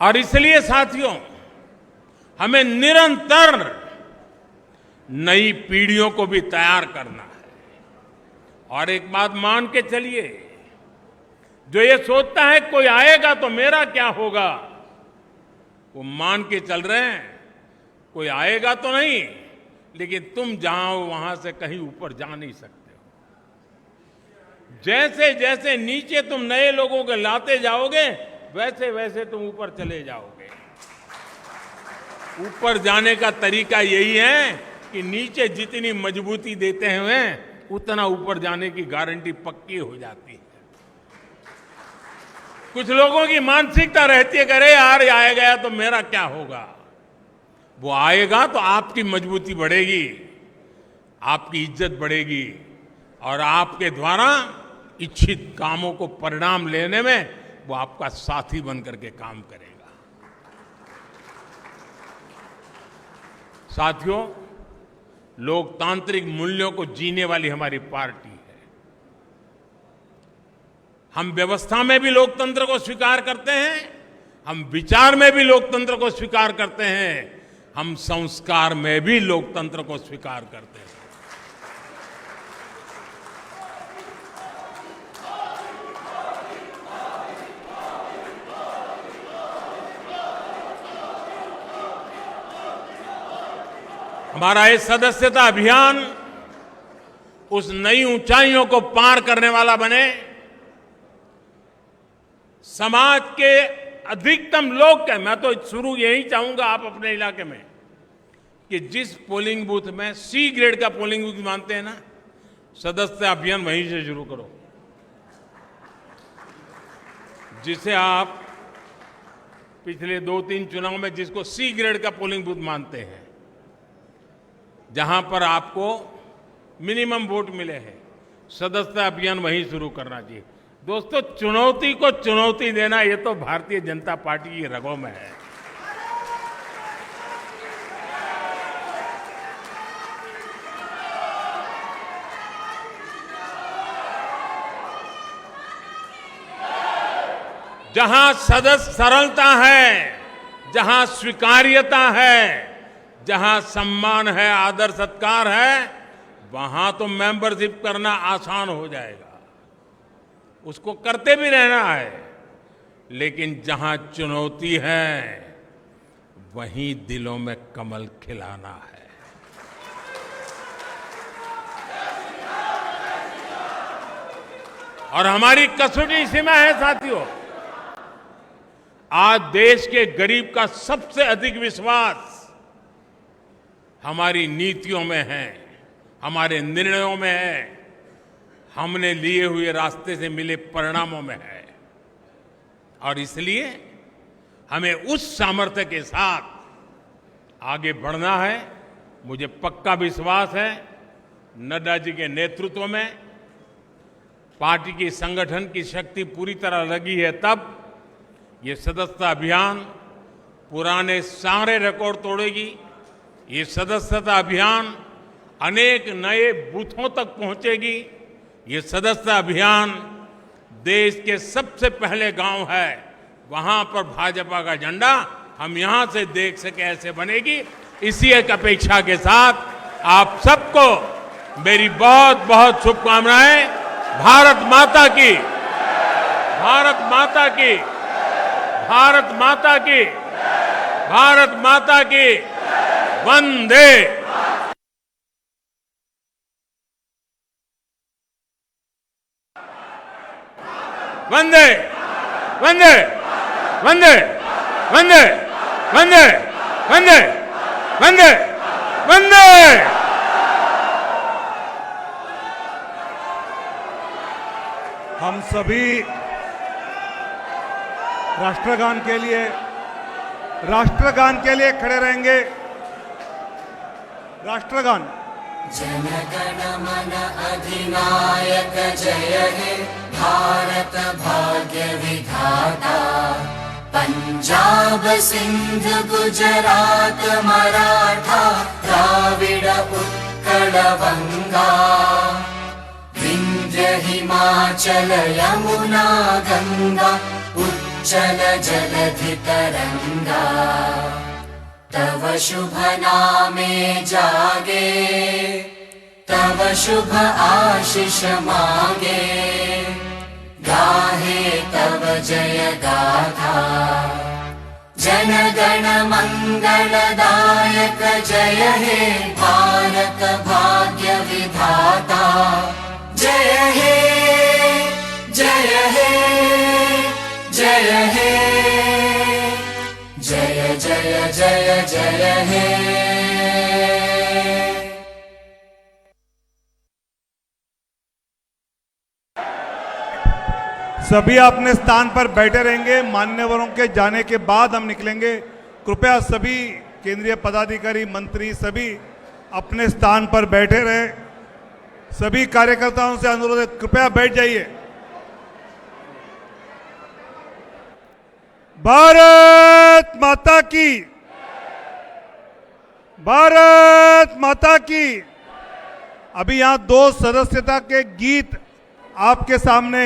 और इसलिए साथियों, हमें निरंतर नई पीढ़ियों को भी तैयार करना है। और एक बात मान के चलिए, जो ये सोचता है कोई आएगा तो मेरा क्या होगा, वो मान के चल रहे हैं कोई आएगा तो नहीं, लेकिन तुम जहां हो वहां से कहीं ऊपर जा नहीं सकते हो। जैसे जैसे नीचे तुम नए लोगों को लाते जाओगे, वैसे वैसे तुम ऊपर चले जाओगे। ऊपर जाने का तरीका यही है कि नीचे जितनी मजबूती देते हैं उतना ऊपर जाने की गारंटी पक्की हो जाती है। कुछ लोगों की मानसिकता रहती है कि अरे यार आया गया तो मेरा क्या होगा। वो आएगा तो आपकी मजबूती बढ़ेगी, आपकी इज्जत बढ़ेगी और आपके द्वारा इच्छित कामों को परिणाम लेने में वो आपका साथी बनकर के काम करेगा। साथियों, लोकतांत्रिक मूल्यों को जीने वाली हमारी पार्टी है। हम व्यवस्था में भी लोकतंत्र को स्वीकार करते हैं, हम विचार में भी लोकतंत्र को स्वीकार करते हैं, हम संस्कार में भी लोकतंत्र को स्वीकार करते हैं। हमारा ये सदस्यता अभियान उस नई ऊंचाइयों को पार करने वाला बने, समाज के अधिकतम लोग के, मैं तो शुरू यही चाहूंगा आप अपने इलाके में कि जिस पोलिंग बूथ में सी ग्रेड का पोलिंग बूथ मानते हैं ना, सदस्यता अभियान वहीं से शुरू करो। जिसे आप पिछले 2-3 चुनाव में जिसको सी ग्रेड का पोलिंग बूथ मानते हैं, जहां पर आपको मिनिमम वोट मिले हैं, सदस्यता अभियान वहीं शुरू करना चाहिए। दोस्तों, चुनौती को चुनौती देना ये तो भारतीय जनता पार्टी की रगों में है। जहां सदस्य सरलता है, जहां स्वीकार्यता है, जहां सम्मान है, आदर सत्कार है, वहां तो मेंबरशिप करना आसान हो जाएगा, उसको करते भी रहना है। लेकिन जहां चुनौती है वहीं दिलों में कमल खिलाना है। और हमारी कसौटी सीमा है साथियों। आज देश के गरीब का सबसे अधिक विश्वास हमारी नीतियों में है, हमारे निर्णयों में है, हमने लिए हुए रास्ते से मिले परिणामों में है। और इसलिए हमें उस सामर्थ्य के साथ आगे बढ़ना है। मुझे पक्का विश्वास है नड्डा जी के नेतृत्व में पार्टी की संगठन की शक्ति पूरी तरह लगी है, तब ये सदस्यता अभियान पुराने सारे रिकॉर्ड तोड़ेगी। ये सदस्यता अभियान अनेक नए बूथों तक पहुंचेगी। ये सदस्यता अभियान देश के सबसे पहले गांव है, वहां पर भाजपा का झंडा हम यहां से देख सके ऐसे बनेगी। इसी एक अपेक्षा के साथ आप सबको मेरी बहुत बहुत शुभकामनाएं। भारत माता की, भारत माता की, भारत माता की, भारत माता की। वंदे। वंदे वंदे वंदे वंदे वंदे वंदे वंदे वंदे। हम सभी राष्ट्रगान के लिए खड़े रहेंगे। राष्ट्रगान। जनगण मन अधिनायक जय हे भारत भाग्य विधाता। पंजाब सिंध गुजरात मराठा द्राविड़ उत्कल बंगा। विंध्य हिमाचल यमुना गंगा उच्चल जलधि तरंगा। तव शुभ नामे जागे, तव शुभ आशीष मांगे। गाहे तव जय गाथा। जनगण मंगलदायक जय हे भारत भाग्य विधाता। जय हे जय हे जय हे जय जय जय जय हे। सभी अपने स्थान पर बैठे रहेंगे। मान्यवरों के जाने के बाद हम निकलेंगे। कृपया सभी केंद्रीय पदाधिकारी, मंत्री सभी अपने स्थान पर बैठे रहे। सभी कार्यकर्ताओं से अनुरोध है, कृपया बैठ जाइए। भारत माता की, भारत माता की। अभी यहां 2 सदस्यता के गीत आपके सामने